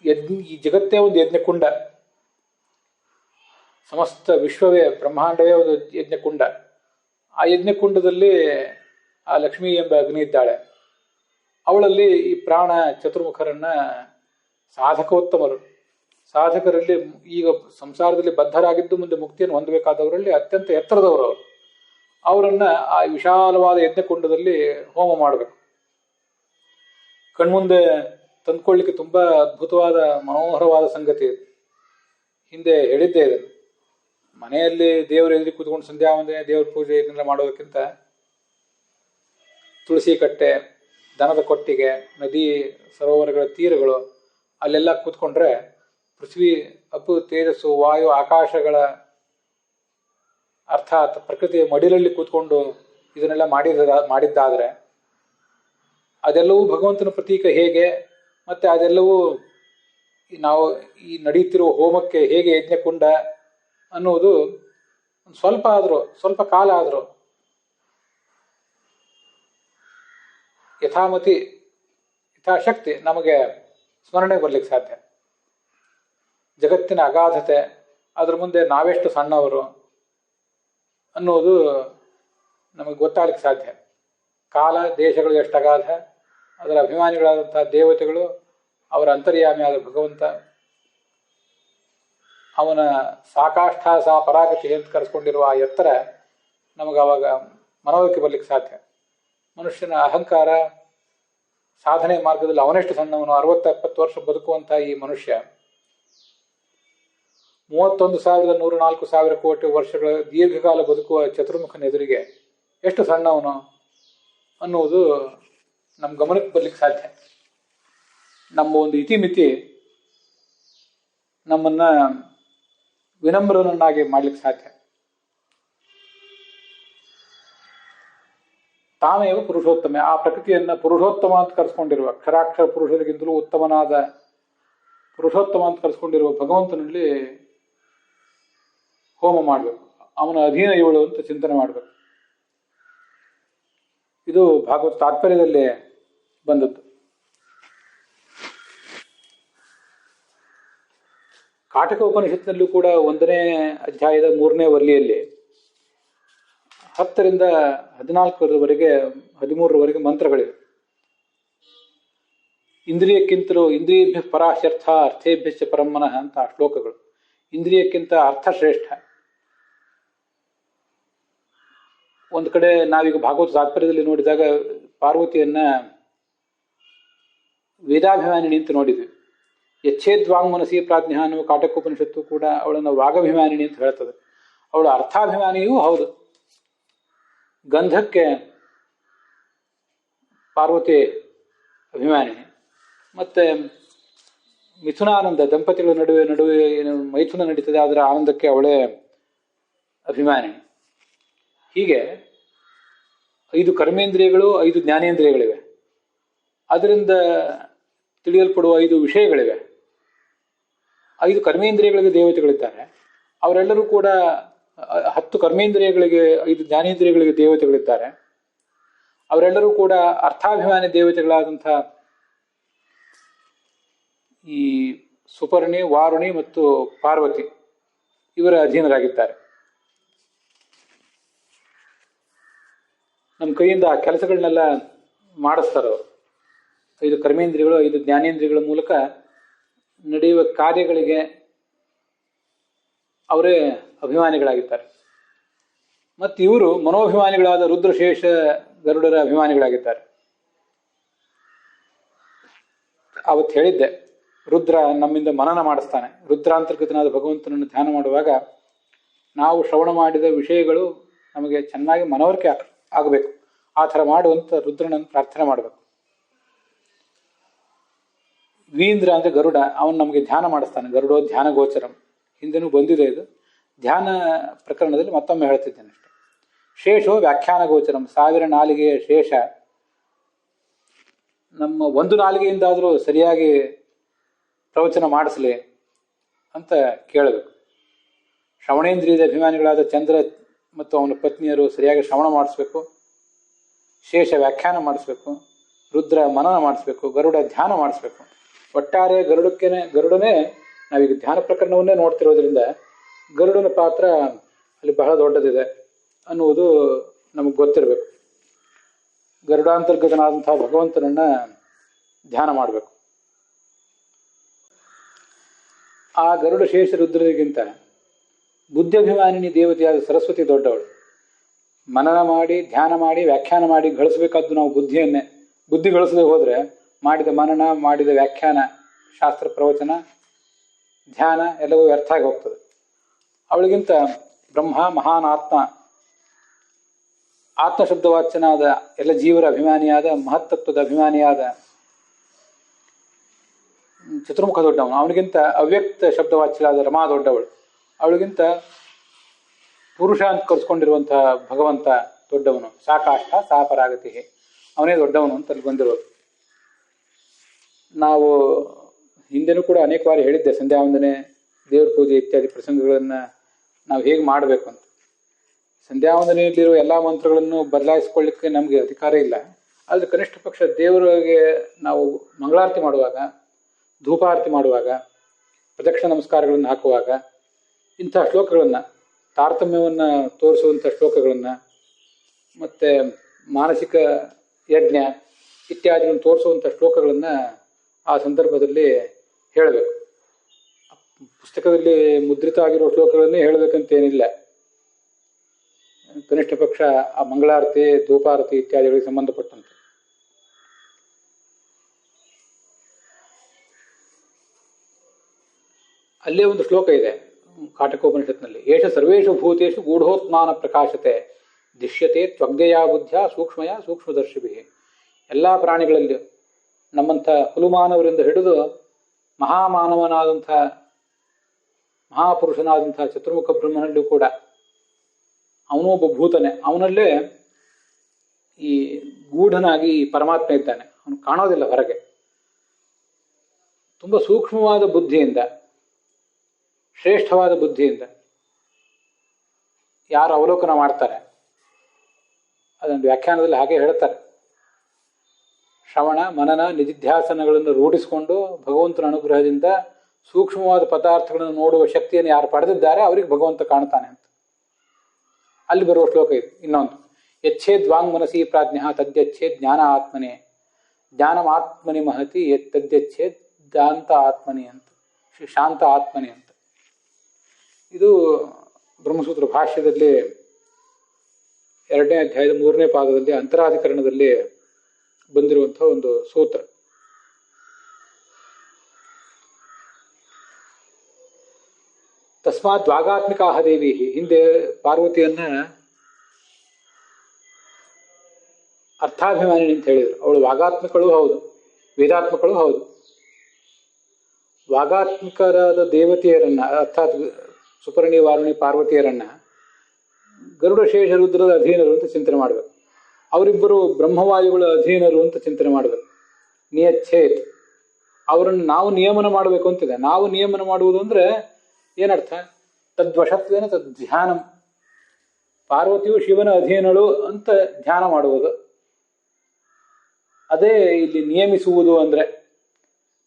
ಈ ಜಗತ್ತೇ ಒಂದು ಯಜ್ಞಕುಂಡ, ಸಮಸ್ತ ವಿಶ್ವವೇ ಬ್ರಹ್ಮಾಂಡವೇ ಒಂದು ಯಜ್ಞಕುಂಡ. ಆ ಯಜ್ಞಕುಂಡದಲ್ಲಿ ಆ ಲಕ್ಷ್ಮೀ ಎಂಬ ಅಗ್ನಿ ಇದ್ದಾಳೆ. ಅವಳಲ್ಲಿ ಈ ಪ್ರಾಣ ಚತುರ್ಮುಖರನ್ನ ಸಾಧಕೋತ್ತಮರು, ಸಾಧಕರಲ್ಲಿ, ಈಗ ಸಂಸಾರದಲ್ಲಿ ಬದ್ಧರಾಗಿದ್ದು ಮುಂದೆ ಮುಕ್ತಿಯನ್ನು ಹೊಂದಬೇಕಾದವರಲ್ಲಿ ಅತ್ಯಂತ ಎತ್ತರದವರು ಅವರು. ಅವರನ್ನ ಆ ವಿಶಾಲವಾದ ಯಜ್ಞಕುಂಡದಲ್ಲಿ ಹೋಮ ಮಾಡಬೇಕು. ಕಣ್ಮುಂದೆ ತಂದ್ಕೊಳ್ಳಿಕ್ಕೆ ತುಂಬಾ ಅದ್ಭುತವಾದ ಮನೋಹರವಾದ ಸಂಗತಿ ಇದು. ಹಿಂದೆ ಹೇಳಿದ್ದೇ ಇದನ್ನು. ಮನೆಯಲ್ಲಿ ದೇವರ ಎದುರು ಕೂತ್ಕೊಂಡು ಸಂಧ್ಯಾ ವಂದನೆ, ದೇವ್ರ ಪೂಜೆ ಇದನ್ನೆಲ್ಲ ಮಾಡೋದಕ್ಕಿಂತ ತುಳಸಿ ಕಟ್ಟೆ, ದನದ ಕೊಟ್ಟಿಗೆ, ನದಿ ಸರೋವರಗಳ ತೀರಗಳು, ಅಲ್ಲೆಲ್ಲ ಕೂತ್ಕೊಂಡ್ರೆ ಪೃಥ್ವಿ ಅಪ್ಪು ತೇಜಸ್ಸು ವಾಯು ಆಕಾಶಗಳ ಅರ್ಥಾತ್ ಪ್ರಕೃತಿಯ ಮಡಿಲಲ್ಲಿ ಕೂತ್ಕೊಂಡು ಇದನ್ನೆಲ್ಲ ಮಾಡಿದ್ದಾದ್ರೆ ಅದೆಲ್ಲವೂ ಭಗವಂತನ ಪ್ರತೀಕ ಹೇಗೆ, ಮತ್ತೆ ಅದೆಲ್ಲವೂ ನಾವು ಈ ನಡೀತಿರುವ ಹೋಮಕ್ಕೆ ಹೇಗೆ ಯಜ್ಞಕುಂಡ ಅನ್ನುವುದು ಸ್ವಲ್ಪ ಕಾಲ ಆದರೂ ಯಥಾಮತಿ ಯಥಾಶಕ್ತಿ ನಮಗೆ ಸ್ಮರಣೆ ಬರ್ಲಿಕ್ಕೆ ಸಾಧ್ಯ. ಜಗತ್ತಿನ ಅಗಾಧತೆ, ಅದ್ರ ಮುಂದೆ ನಾವೆಷ್ಟು ಸಣ್ಣವರು, ಅನ್ನೋದು ನಮಗೆ ಗೊತ್ತಾಗಲಿಕ್ಕೆ ಸಾಧ್ಯ. ಕಾಲ ದೇಶಗಳು ಎಷ್ಟು ಅಗಾಧ, ಅದರ ಅಭಿಮಾನಿಗಳಾದಂಥ ದೇವತೆಗಳು, ಅವರ ಅಂತರ್ಯಾಮಿಯಾದ ಭಗವಂತ, ಅವನ ಸಾಕಾಷ್ಠ ಸಾ ಪರಾಗತಿ ಅಂತ ಕರೆಸ್ಕೊಂಡಿರುವ ಆ ಎತ್ತರ ನಮಗೆ ಅವಾಗ ಮನವರಿಕೆ ಬರಲಿಕ್ಕೆ ಸಾಧ್ಯ. ಮನುಷ್ಯನ ಅಹಂಕಾರ ಸಾಧನೆ ಮಾರ್ಗದಲ್ಲಿ ಅವನೆಷ್ಟು ಸಣ್ಣವನು, 60-70 ವರ್ಷ ಬದುಕುವಂಥ ಈ ಮನುಷ್ಯ 31,104 ಕೋಟಿ ವರ್ಷಗಳ ದೀರ್ಘಕಾಲ ಬದುಕುವ ಚತುರ್ಮುಖನ ಎದುರಿಗೆ ಎಷ್ಟು ಸಣ್ಣವನು ಅನ್ನುವುದು ನಮ್ಮ ಗಮನಕ್ಕೆ ಬರ್ಲಿಕ್ಕೆ ಸಾಧ್ಯ. ನಮ್ಮ ಒಂದು ಇತಿಮಿತಿ ನಮ್ಮನ್ನ ವಿನಮ್ರನನ್ನಾಗಿ ಮಾಡ್ಲಿಕ್ಕೆ ಸಾಧ್ಯ. ತಾಮೇವ ಪುರುಷೋತ್ತಮ, ಆ ಪ್ರಕೃತಿಯನ್ನ ಪುರುಷೋತ್ತಮ ಅಂತ ಕರೆಸ್ಕೊಂಡಿರುವ, ಅಕ್ಷರಾಕ್ಷರ ಪುರುಷರಿಗಿಂತಲೂ ಉತ್ತಮನಾದ ಪುರುಷೋತ್ತಮ ಅಂತ ಕರೆಸ್ಕೊಂಡಿರುವ ಭಗವಂತನಲ್ಲಿ ಹೋಮ ಮಾಡಬೇಕು, ಅವನ ಅಧೀನ ಇವಳು ಅಂತ ಚಿಂತನೆ ಮಾಡಬೇಕು. ಇದು ಭಾಗವತ ತಾತ್ಪರ್ಯದಲ್ಲೇ ಬಂದದ್ದು. ಕಾಟಕ ಉಪನಿಷತ್ನಲ್ಲೂ ಕೂಡ 1ನೇ ಅಧ್ಯಾಯದ 3ನೇ ವಲ್ಲಿಯಲ್ಲಿ 10ರಿಂದ 14ರವರೆಗೆ 13ರವರೆಗೆ ಮಂತ್ರಗಳಿವೆ. ಇಂದ್ರಿಯಕ್ಕಿಂತಲೂ ಇಂದ್ರಿಯಭ್ಯ ಪರಾಶ್ಯರ್ಥ ಅರ್ಥೇಭ್ಯಶ್ಚ ಪರಮ್ಮನಃ ಅಂತ ಆ ಶ್ಲೋಕಗಳು. ಇಂದ್ರಿಯಕ್ಕಿಂತ ಅರ್ಥ ಶ್ರೇಷ್ಠ. ಒಂದು ಕಡೆ ನಾವೀಗ ಭಾಗವತ ತಾತ್ಪರ್ಯದಲ್ಲಿ ನೋಡಿದಾಗ ಪಾರ್ವತಿಯನ್ನ ವೇದಾಭಿಮಾನಿನಿ ಅಂತ ನೋಡಿದ್ವಿ. ಯಚ್ಛೇದ್ವಾಂಗ್ಮನಸಿ ಪ್ರಾಜ್ಞ ಅನ್ನುವ ಕಾಟಕೋಪನಿಷತ್ತು ಕೂಡ ಅವಳನ್ನು ವಾಗಭಿಮಾನಿನಿ ಅಂತ ಹೇಳ್ತದೆ. ಅವಳು ಅರ್ಥಾಭಿಮಾನಿಯೂ ಹೌದು. ಗಂಧಕ್ಕೆ ಪಾರ್ವತಿ ಅಭಿಮಾನಿನಿ, ಮತ್ತೆ ಮಿಥುನಾನಂದ ದಂಪತಿಗಳ ನಡುವೆ ಮೈಥುನ ನಡೀತದೆ, ಅದರ ಆನಂದಕ್ಕೆ ಅವಳೇ ಅಭಿಮಾನಿನಿ. ಹೀಗೆ 5 ಕರ್ಮೇಂದ್ರಿಯಗಳು, 5 ಜ್ಞಾನೇಂದ್ರಿಯಗಳಿವೆ. ಅದರಿಂದ ತಿಳಿಯಲ್ಪಡುವ 5 ವಿಷಯಗಳಿವೆ. 5 ಕರ್ಮೇಂದ್ರಿಯಗಳಿಗೆ ದೇವತೆಗಳಿದ್ದಾರೆ. ಅವರೆಲ್ಲರೂ ಕೂಡ 10 ಕರ್ಮೇಂದ್ರಿಯಗಳಿಗೆ, 5 ಜ್ಞಾನೇಂದ್ರಿಯಗಳಿಗೆ ದೇವತೆಗಳಿದ್ದಾರೆ. ಅವರೆಲ್ಲರೂ ಕೂಡ ಅರ್ಥಾಭಿಮಾನಿ ದೇವತೆಗಳಾದಂಥ ಈ ಸುಪರ್ಣಿ, ವಾರುಣಿ ಮತ್ತು ಪಾರ್ವತಿ ಇವರ ಅಧೀನರಾಗಿದ್ದಾರೆ. ನಮ್ಮ ಕೈಯಿಂದ ಆ ಕೆಲಸಗಳನ್ನೆಲ್ಲ ಮಾಡಿಸ್ತಾರೆ ಅವರು. 5 ಕರ್ಮೇಂದ್ರಿಯಗಳು, 5 ಜ್ಞಾನೇಂದ್ರಿಯಗಳ ಮೂಲಕ ನಡೆಯುವ ಕಾರ್ಯಗಳಿಗೆ ಅವರೇ ಅಭಿಮಾನಿಗಳಾಗಿದ್ದಾರೆ. ಮತ್ತು ಇವರು ಮನೋಭಿಮಾನಿಗಳಾದ ರುದ್ರಶೇಷ ಗರುಡರ ಅಭಿಮಾನಿಗಳಾಗಿದ್ದಾರೆ. ಅವತ್ತು ಹೇಳಿದ್ದೆ, ರುದ್ರ ನಮ್ಮಿಂದ ಮನನ ಮಾಡಿಸ್ತಾನೆ. ರುದ್ರಾಂತರ್ಗತನಾದ ಭಗವಂತನನ್ನು ಧ್ಯಾನ ಮಾಡುವಾಗ ನಾವು ಶ್ರವಣ ಮಾಡಿದ ವಿಷಯಗಳು ನಮಗೆ ಚೆನ್ನಾಗಿ ಮನವರಿಕೆ ಆಗಬೇಕು. ಆ ಥರ ಮಾಡುವಂತ ರುದ್ರನನ್ನು ಪ್ರಾರ್ಥನೆ ಮಾಡಬೇಕು. ವೀಂದ್ರ ಅಂದರೆ ಗರುಡ, ಅವನು ನಮಗೆ ಧ್ಯಾನ ಮಾಡಿಸ್ತಾನೆ. ಗರುಡೋ ಧ್ಯಾನ ಗೋಚರಂ, ಹಿಂದೆನೂ ಬಂದಿದೆ ಇದು. ಧ್ಯಾನ ಪ್ರಕರಣದಲ್ಲಿ ಮತ್ತೊಮ್ಮೆ ಹೇಳ್ತಿದ್ದೇನೆ ಅಷ್ಟೆ. ಶೇಷೋ ವ್ಯಾಖ್ಯಾನ ಗೋಚರಂ, 1000 ನಾಲಿಗೆಯ ಶೇಷ ನಮ್ಮ 1 ನಾಲಿಗೆಯಿಂದಾದರೂ ಸರಿಯಾಗಿ ಪ್ರವಚನ ಮಾಡಿಸಲಿ ಅಂತ ಕೇಳಬೇಕು. ಶ್ರವಣೇಂದ್ರಿಯದ ಅಭಿಮಾನಿಗಳಾದ ಚಂದ್ರ ಮತ್ತು ಅವನ ಪತ್ನಿಯರು ಸರಿಯಾಗಿ ಶ್ರವಣ ಮಾಡಿಸ್ಬೇಕು, ಶೇಷ ವ್ಯಾಖ್ಯಾನ ಮಾಡಿಸ್ಬೇಕು, ರುದ್ರ ಮನನ ಮಾಡಿಸ್ಬೇಕು, ಗರುಡ ಧ್ಯಾನ ಮಾಡಿಸ್ಬೇಕು. ಒಟ್ಟಾರೆ ಗರುಡನೇ ನಾವೀಗ ಧ್ಯಾನ ಪ್ರಕರಣವನ್ನೇ ನೋಡ್ತಿರೋದ್ರಿಂದ ಗರುಡನ ಪಾತ್ರ ಅಲ್ಲಿ ಬಹಳ ದೊಡ್ಡದಿದೆ ಅನ್ನುವುದು ನಮಗೆ ಗೊತ್ತಿರಬೇಕು. ಗರುಡಾಂತರ್ಗತನಾದಂತಹ ಭಗವಂತನನ್ನ ಧ್ಯಾನ ಮಾಡಬೇಕು. ಆ ಗರುಡ ಶೇಷ ರುದ್ರರಿಗಿಂತ ಬುದ್ಧಿಭಿಮಾನಿನಿ ದೇವತೆಯಾದ ಸರಸ್ವತಿ ದೊಡ್ಡವಳು. ಮನನ ಮಾಡಿ, ಧ್ಯಾನ ಮಾಡಿ, ವ್ಯಾಖ್ಯಾನ ಮಾಡಿ ಗಳಿಸಬೇಕಾದ್ದು ನಾವು ಬುದ್ಧಿಯನ್ನೇ. ಬುದ್ಧಿ ಗಳಿಸದೆ ಹೋದರೆ ಮಾಡಿದ ಮನನ, ಮಾಡಿದ ವ್ಯಾಖ್ಯಾನ, ಶಾಸ್ತ್ರ ಪ್ರವಚನ, ಧ್ಯಾನ ಎಲ್ಲವೂ ವ್ಯರ್ಥ ಆಗಿ ಹೋಗ್ತದೆ. ಅವಳಿಗಿಂತ ಬ್ರಹ್ಮ ಮಹಾನ್ ಆತ್ಮಶಬ್ದವಾಚ್ಯನಾದ ಎಲ್ಲ ಜೀವರ ಅಭಿಮಾನಿಯಾದ, ಮಹತ್ತತ್ವದ ಅಭಿಮಾನಿಯಾದ ಚತುರ್ಮುಖ ದೊಡ್ಡವನು. ಅವನಿಗಿಂತ ಅವ್ಯಕ್ತ ಶಬ್ದವಾಚ್ಯರಾದ ರಮಾ ದೊಡ್ಡವಳು. ಅವಳಿಗಿಂತ ಪುರುಷ ಅಂತ ಕರೆಸ್ಕೊಂಡಿರುವಂತಹ ಭಗವಂತ ದೊಡ್ಡವನು. ಸಾಕಾಷ್ಠ ಸಾ ಪರಾಗತಿ, ಅವನೇ ದೊಡ್ಡವನು ಅಂತ ಅಲ್ಲಿ ಬಂದಿರೋದು. ನಾವು ಹಿಂದೆನೂ ಕೂಡ ಅನೇಕ ಬಾರಿ ಹೇಳಿದ್ದೆ, ಸಂಧ್ಯಾ ವಂದನೆ, ದೇವ್ರ ಪೂಜೆ ಇತ್ಯಾದಿ ಪ್ರಸಂಗಗಳನ್ನು ನಾವು ಹೇಗೆ ಮಾಡಬೇಕು ಅಂತ. ಸಂಧ್ಯಾ ವಂದನೆಯಲ್ಲಿರುವ ಎಲ್ಲ ಮಂತ್ರಗಳನ್ನು ಬದಲಾಯಿಸ್ಕೊಳ್ಳಿಕ್ಕೆ ನಮಗೆ ಅಧಿಕಾರ ಇಲ್ಲ. ಆದರೆ ಕನಿಷ್ಠ ಪಕ್ಷ ದೇವರಿಗೆ ನಾವು ಮಂಗಳಾರತಿ ಮಾಡುವಾಗ, ಧೂಪಾರತಿ ಮಾಡುವಾಗ, ಪ್ರದಕ್ಷಿಣ ನಮಸ್ಕಾರಗಳನ್ನು ಹಾಕುವಾಗ ಇಂಥ ಶ್ಲೋಕಗಳನ್ನು ತಾರತಮ್ಯವನ್ನು ತೋರಿಸುವಂಥ ಶ್ಲೋಕಗಳನ್ನು ಮತ್ತು ಮಾನಸಿಕ ಯಜ್ಞ ಇತ್ಯಾದಿಗಳನ್ನು ತೋರಿಸುವಂಥ ಶ್ಲೋಕಗಳನ್ನು ಆ ಸಂದರ್ಭದಲ್ಲಿ ಹೇಳಬೇಕು. ಪುಸ್ತಕದಲ್ಲಿ ಮುದ್ರಿತ ಆಗಿರೋ ಶ್ಲೋಕಗಳನ್ನೇ ಹೇಳಬೇಕಂತೇನಿಲ್ಲ. ಕನಿಷ್ಠ ಪಕ್ಷ ಆ ಮಂಗಳಾರತಿ, ಧೂಪಾರತಿ ಇತ್ಯಾದಿಗಳಿಗೆ ಸಂಬಂಧಪಟ್ಟಂತೆ. ಅಲ್ಲೇ ಒಂದು ಶ್ಲೋಕ ಇದೆ ಕಾಟಕೋಪನಿಷತ್ನಲ್ಲಿ, ಏಷ ಸರ್ವೇಷು ಭೂತೇಷು ಗೂಢೋತ್ಮಾನ ಪ್ರಕಾಶತೆ ದಿಶ್ಯತೆ ತ್ವಗ್ಗೆಯ ಬುದ್ಧಿಯ ಸೂಕ್ಷ್ಮಯ ಸೂಕ್ಷ್ಮದರ್ಶಿಭಿ. ಎಲ್ಲ ಪ್ರಾಣಿಗಳಲ್ಲಿ ನಮ್ಮಂಥ ಹುಲುಮಾನವರಿಂದ ಹಿಡಿದು ಮಹಾಮಾನವನಾದಂಥ ಮಹಾಪುರುಷನಾದಂಥ ಚತುರ್ಮುಖ ಬ್ರಹ್ಮನಲ್ಲೂ ಕೂಡ ಅವನು ಒಬ್ಬ ಭೂತನೇ. ಅವನಲ್ಲೇ ಈ ಗೂಢನಾಗಿ ಈ ಪರಮಾತ್ಮ ಇದ್ದಾನೆ. ಅವನು ಕಾಣೋದಿಲ್ಲ ಹೊರಗೆ. ತುಂಬ ಸೂಕ್ಷ್ಮವಾದ ಬುದ್ಧಿಯಿಂದ, ಶ್ರೇಷ್ಠವಾದ ಬುದ್ಧಿಯಿಂದ ಯಾರು ಅವಲೋಕನ ಮಾಡ್ತಾರೆ, ಅದೊಂದು ವ್ಯಾಖ್ಯಾನದಲ್ಲಿ ಹಾಗೆ ಹೇಳ್ತಾರೆ, ಶ್ರವಣ ಮನನ ನಿಧಿಧ್ಯಾಸನಗಳನ್ನು ರೂಢಿಸಿಕೊಂಡು ಭಗವಂತನ ಅನುಗ್ರಹದಿಂದ ಸೂಕ್ಷ್ಮವಾದ ಪದಾರ್ಥಗಳನ್ನು ನೋಡುವ ಶಕ್ತಿಯನ್ನು ಯಾರು ಪಡೆದಿದ್ದಾರೆ ಅವರಿಗೆ ಭಗವಂತ ಕಾಣ್ತಾನೆ ಅಂತ. ಅಲ್ಲಿ ಬರುವ ಶ್ಲೋಕ ಇದು. ಇನ್ನೊಂದು, ಯಚ್ಛೇದ್ ವಾಂಗ್ ಮನಸಿ ಪ್ರಾಜ್ಞ ತದ್ಯಚ್ಛೇದ್ ಜ್ಞಾನ ಆತ್ಮನೇ ಜ್ಞಾನಮಾತ್ಮನಿ ಮಹತಿ ತದ್ಯಚ್ಛೇದ್ ಶಾಂತ ಆತ್ಮನಿ ಅಂತ, ಶಾಂತ ಆತ್ಮನಿ ಅಂತ. ಇದು ಬ್ರಹ್ಮಸೂತ್ರ ಭಾಷ್ಯದಲ್ಲಿ 2ನೇ ಅಧ್ಯಾಯದ 3ನೇ ಪಾದದಲ್ಲಿ ಅಂತರಾಧಿಕರಣದಲ್ಲಿ ಬಂದಿರುವಂಥ ಒಂದು ಸೂತ್ರ. ತಸ್ಮಾತ್ ವಾಗಾತ್ಮಿಕಾ ದೇವಿ, ಹಿಂದೆ ಪಾರ್ವತಿಯನ್ನ ಅರ್ಥಾಭಿಮಾನಿ ಅಂತ ಹೇಳಿದರು. ಅವಳು ವಾಗಾತ್ಮಿಕಳು ಹೌದು, ವೇದಾತ್ಮಕಳು ಹೌದು. ವಾಗಾತ್ಮಿಕರಾದ ದೇವತೆಯರನ್ನ, ಅರ್ಥಾತ್ ಸುಪರ್ಣಿ ವಾರುಣಿ ಪಾರ್ವತಿಯರನ್ನ ಗರುಡಶೇಷ ರುದ್ರದ ಅಧೀನರು ಅಂತ ಚಿಂತನೆ ಮಾಡಬೇಕು. ಅವರಿಬ್ಬರು ಬ್ರಹ್ಮವಾಯುಗಳ ಅಧೀನರು ಅಂತ ಚಿಂತನೆ ಮಾಡಬೇಕು. ನಿಯಚ್ಛೇತ್, ಅವರನ್ನು ನಾವು ನಿಯಮನ ಮಾಡಬೇಕು ಅಂತಿದೆ. ನಾವು ನಿಯಮನ ಮಾಡುವುದು ಅಂದ್ರೆ ಏನರ್ಥ? ತದ್ವಶತ್ವೇನ ತದ್ಧ್ಯಾನಂ, ಪಾರ್ವತಿಯು ಶಿವನ ಅಧೀನಳು ಅಂತ ಧ್ಯಾನ ಮಾಡುವುದು. ಅದೇ ಇಲ್ಲಿ ನಿಯಮಿಸುವುದು ಅಂದ್ರೆ.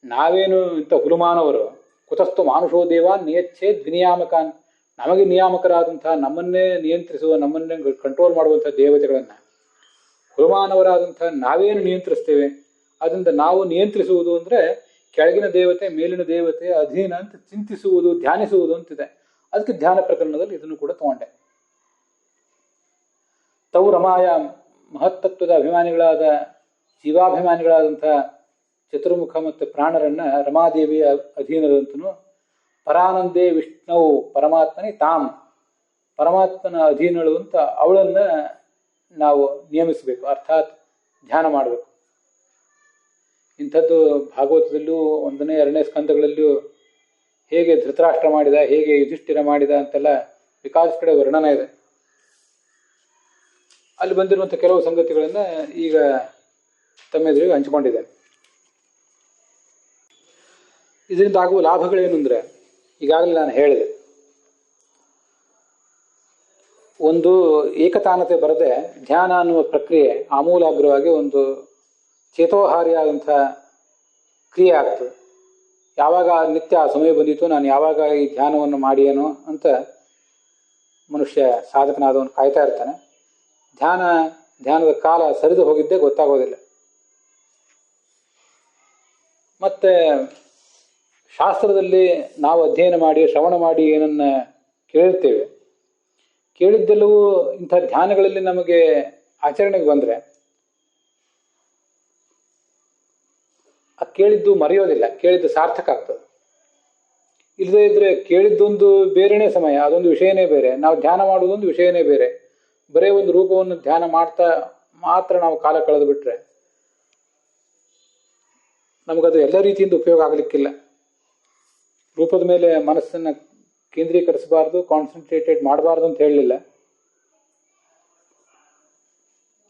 ನಾವೇನು ಇಂಥ ಹುಲುಮಾನವರು ಕುತಸ್ತು ಮಾನುಷೋ ದೇವಾನ್ ನಿಯಚ್ಛೇದ್ ವಿನಿಯಾಮಕಾನ್, ನಮಗೆ ನಿಯಾಮಕರಾದಂತಹ, ನಮ್ಮನ್ನೇ ನಿಯಂತ್ರಿಸುವ, ನಮ್ಮನ್ನೇ ಕಂಟ್ರೋಲ್ ಮಾಡುವಂತಹ ದೇವತೆಗಳನ್ನ ಹುಲುಮಾನವರಾದಂತಹ ನಾವೇನು ನಿಯಂತ್ರಿಸ್ತೇವೆ. ಅದರಿಂದ ನಾವು ನಿಯಂತ್ರಿಸುವುದು ಅಂದ್ರೆ ಕೆಳಗಿನ ದೇವತೆ ಮೇಲಿನ ದೇವತೆ ಅಧೀನ ಅಂತ ಚಿಂತಿಸುವುದು, ಧ್ಯಾನಿಸುವುದು ಅಂತಿದೆ. ಅದಕ್ಕೆ ಧ್ಯಾನ ಪ್ರಕರಣದಲ್ಲಿ ಇದನ್ನು ಕೂಡ ತಗೊಂಡೆ. ತವು ರಮಾಯ, ಮಹತ್ತತ್ವದ ಅಭಿಮಾನಿಗಳಾದ ಜೀವಾಭಿಮಾನಿಗಳಾದಂತಹ ಚತುರ್ಮುಖ ಮತ್ತು ಪ್ರಾಣರನ್ನ ರಮಾದೇವಿಯ ಅಧೀನರಂತನು, ಪರಾನಂದೇ ವಿಷ್ಣುವು ಪರಮಾತ್ಮನೇ ತಾಮ್, ಪರಮಾತ್ಮನ ಅಧೀನಳು ಅಂತ ಅವಳನ್ನ ನಾವು ನಿಯಮಿಸಬೇಕು, ಅರ್ಥಾತ್ ಧ್ಯಾನ ಮಾಡಬೇಕು. ಇಂಥದ್ದು ಭಾಗವತದಲ್ಲೂ 1ನೇ 2ನೇ ಸ್ಕಂದಗಳಲ್ಲೂ ಹೇಗೆ ಧೃತರಾಷ್ಟ್ರ ಮಾಡಿದ, ಹೇಗೆ ಯುಧಿಷ್ಠಿರ ಮಾಡಿದ ಅಂತೆಲ್ಲ ಬೇಕಾದಷ್ಟು ಕಡೆ ವರ್ಣನ ಇದೆ. ಅಲ್ಲಿ ಬಂದಿರುವಂಥ ಕೆಲವು ಸಂಗತಿಗಳನ್ನ ಈಗ ತಮ್ಮೆದುರಿಗೆ ಹಂಚಿಕೊಂಡಿದ್ದೇನೆ. ಇದರಿಂದ ಆಗುವ ಲಾಭಗಳೇನು ಅಂದರೆ, ಈಗಾಗಲೇ ನಾನು ಹೇಳಿದೆ, ಒಂದು ಏಕತಾನತೆ ಬರದೆ ಧ್ಯಾನ ಅನ್ನುವ ಪ್ರಕ್ರಿಯೆ ಆಮೂಲಾಗ್ರವಾಗಿ ಒಂದು ಚೇತೋಹಾರಿಯಾದಂಥ ಕ್ರಿಯೆ ಆಗ್ತದೆ. ಯಾವಾಗ ನಿತ್ಯ ಆ ಸಮಯ ಬಂದಿತ್ತು, ನಾನು ಯಾವಾಗ ಈ ಧ್ಯಾನವನ್ನು ಮಾಡಿಯೇನೋ ಅಂತ ಮನುಷ್ಯ ಸಾಧಕನಾದವನು ಕಾಯ್ತಾ ಇರ್ತಾನೆ. ಧ್ಯಾನದ ಕಾಲ ಸರಿದು ಹೋಗಿದ್ದೇ ಗೊತ್ತಾಗೋದಿಲ್ಲ. ಮತ್ತೆ ಶಾಸ್ತ್ರದಲ್ಲಿ ನಾವು ಅಧ್ಯಯನ ಮಾಡಿ ಶ್ರವಣ ಮಾಡಿ ಏನನ್ನ ಕೇಳಿರ್ತೇವೆ, ಕೇಳಿದ್ದೆಲ್ಲವೂ ಇಂಥ ಧ್ಯಾನಗಳಲ್ಲಿ ನಮಗೆ ಆಚರಣೆಗೆ ಬಂದರೆ ಆ ಕೇಳಿದ್ದು ಮರೆಯೋದಿಲ್ಲ, ಕೇಳಿದ್ದು ಸಾರ್ಥಕ ಆಗ್ತದೆ. ಇಲ್ಲದೇ ಇದ್ರೆ ಕೇಳಿದ್ದೊಂದು ಬೇರೆನೇ ಸಮಯ, ಅದೊಂದು ವಿಷಯನೇ ಬೇರೆ, ನಾವು ಧ್ಯಾನ ಮಾಡುವುದೊಂದು ವಿಷಯನೇ ಬೇರೆ. ಬರೇ ಒಂದು ರೂಪವನ್ನು ಧ್ಯಾನ ಮಾಡ್ತಾ ಮಾತ್ರ ನಾವು ಕಾಲ ಕಳೆದು ಬಿಟ್ರೆ ನಮಗದು ಎಲ್ಲ ರೀತಿಯಿಂದ ಉಪಯೋಗ ಆಗಲಿಕ್ಕಿಲ್ಲ. ರೂಪದ ಮೇಲೆ ಮನಸ್ಸನ್ನು ಕೇಂದ್ರೀಕರಿಸಬಾರ್ದು, ಕಾನ್ಸಂಟ್ರೇಟೆಡ್ ಮಾಡಬಾರ್ದು ಅಂತ ಹೇಳಲಿಲ್ಲ.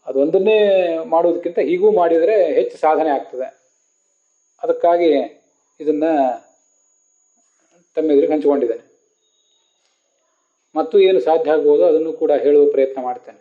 ಅದೊಂದನ್ನೇ ಮಾಡೋದಕ್ಕಿಂತ ಹೀಗೂ ಮಾಡಿದರೆ ಹೆಚ್ಚು ಸಾಧನೆ ಆಗ್ತದೆ. ಅದಕ್ಕಾಗಿ ಇದನ್ನ ತಮ್ಮೆದುರಿಗೆ ಹಂಚಿಕೊಂಡಿದ್ದೇನೆ. ಮತ್ತು ಏನು ಸಾಧ್ಯ ಆಗ್ಬೋದು ಅದನ್ನು ಕೂಡ ಹೇಳುವ ಪ್ರಯತ್ನ ಮಾಡ್ತೇನೆ.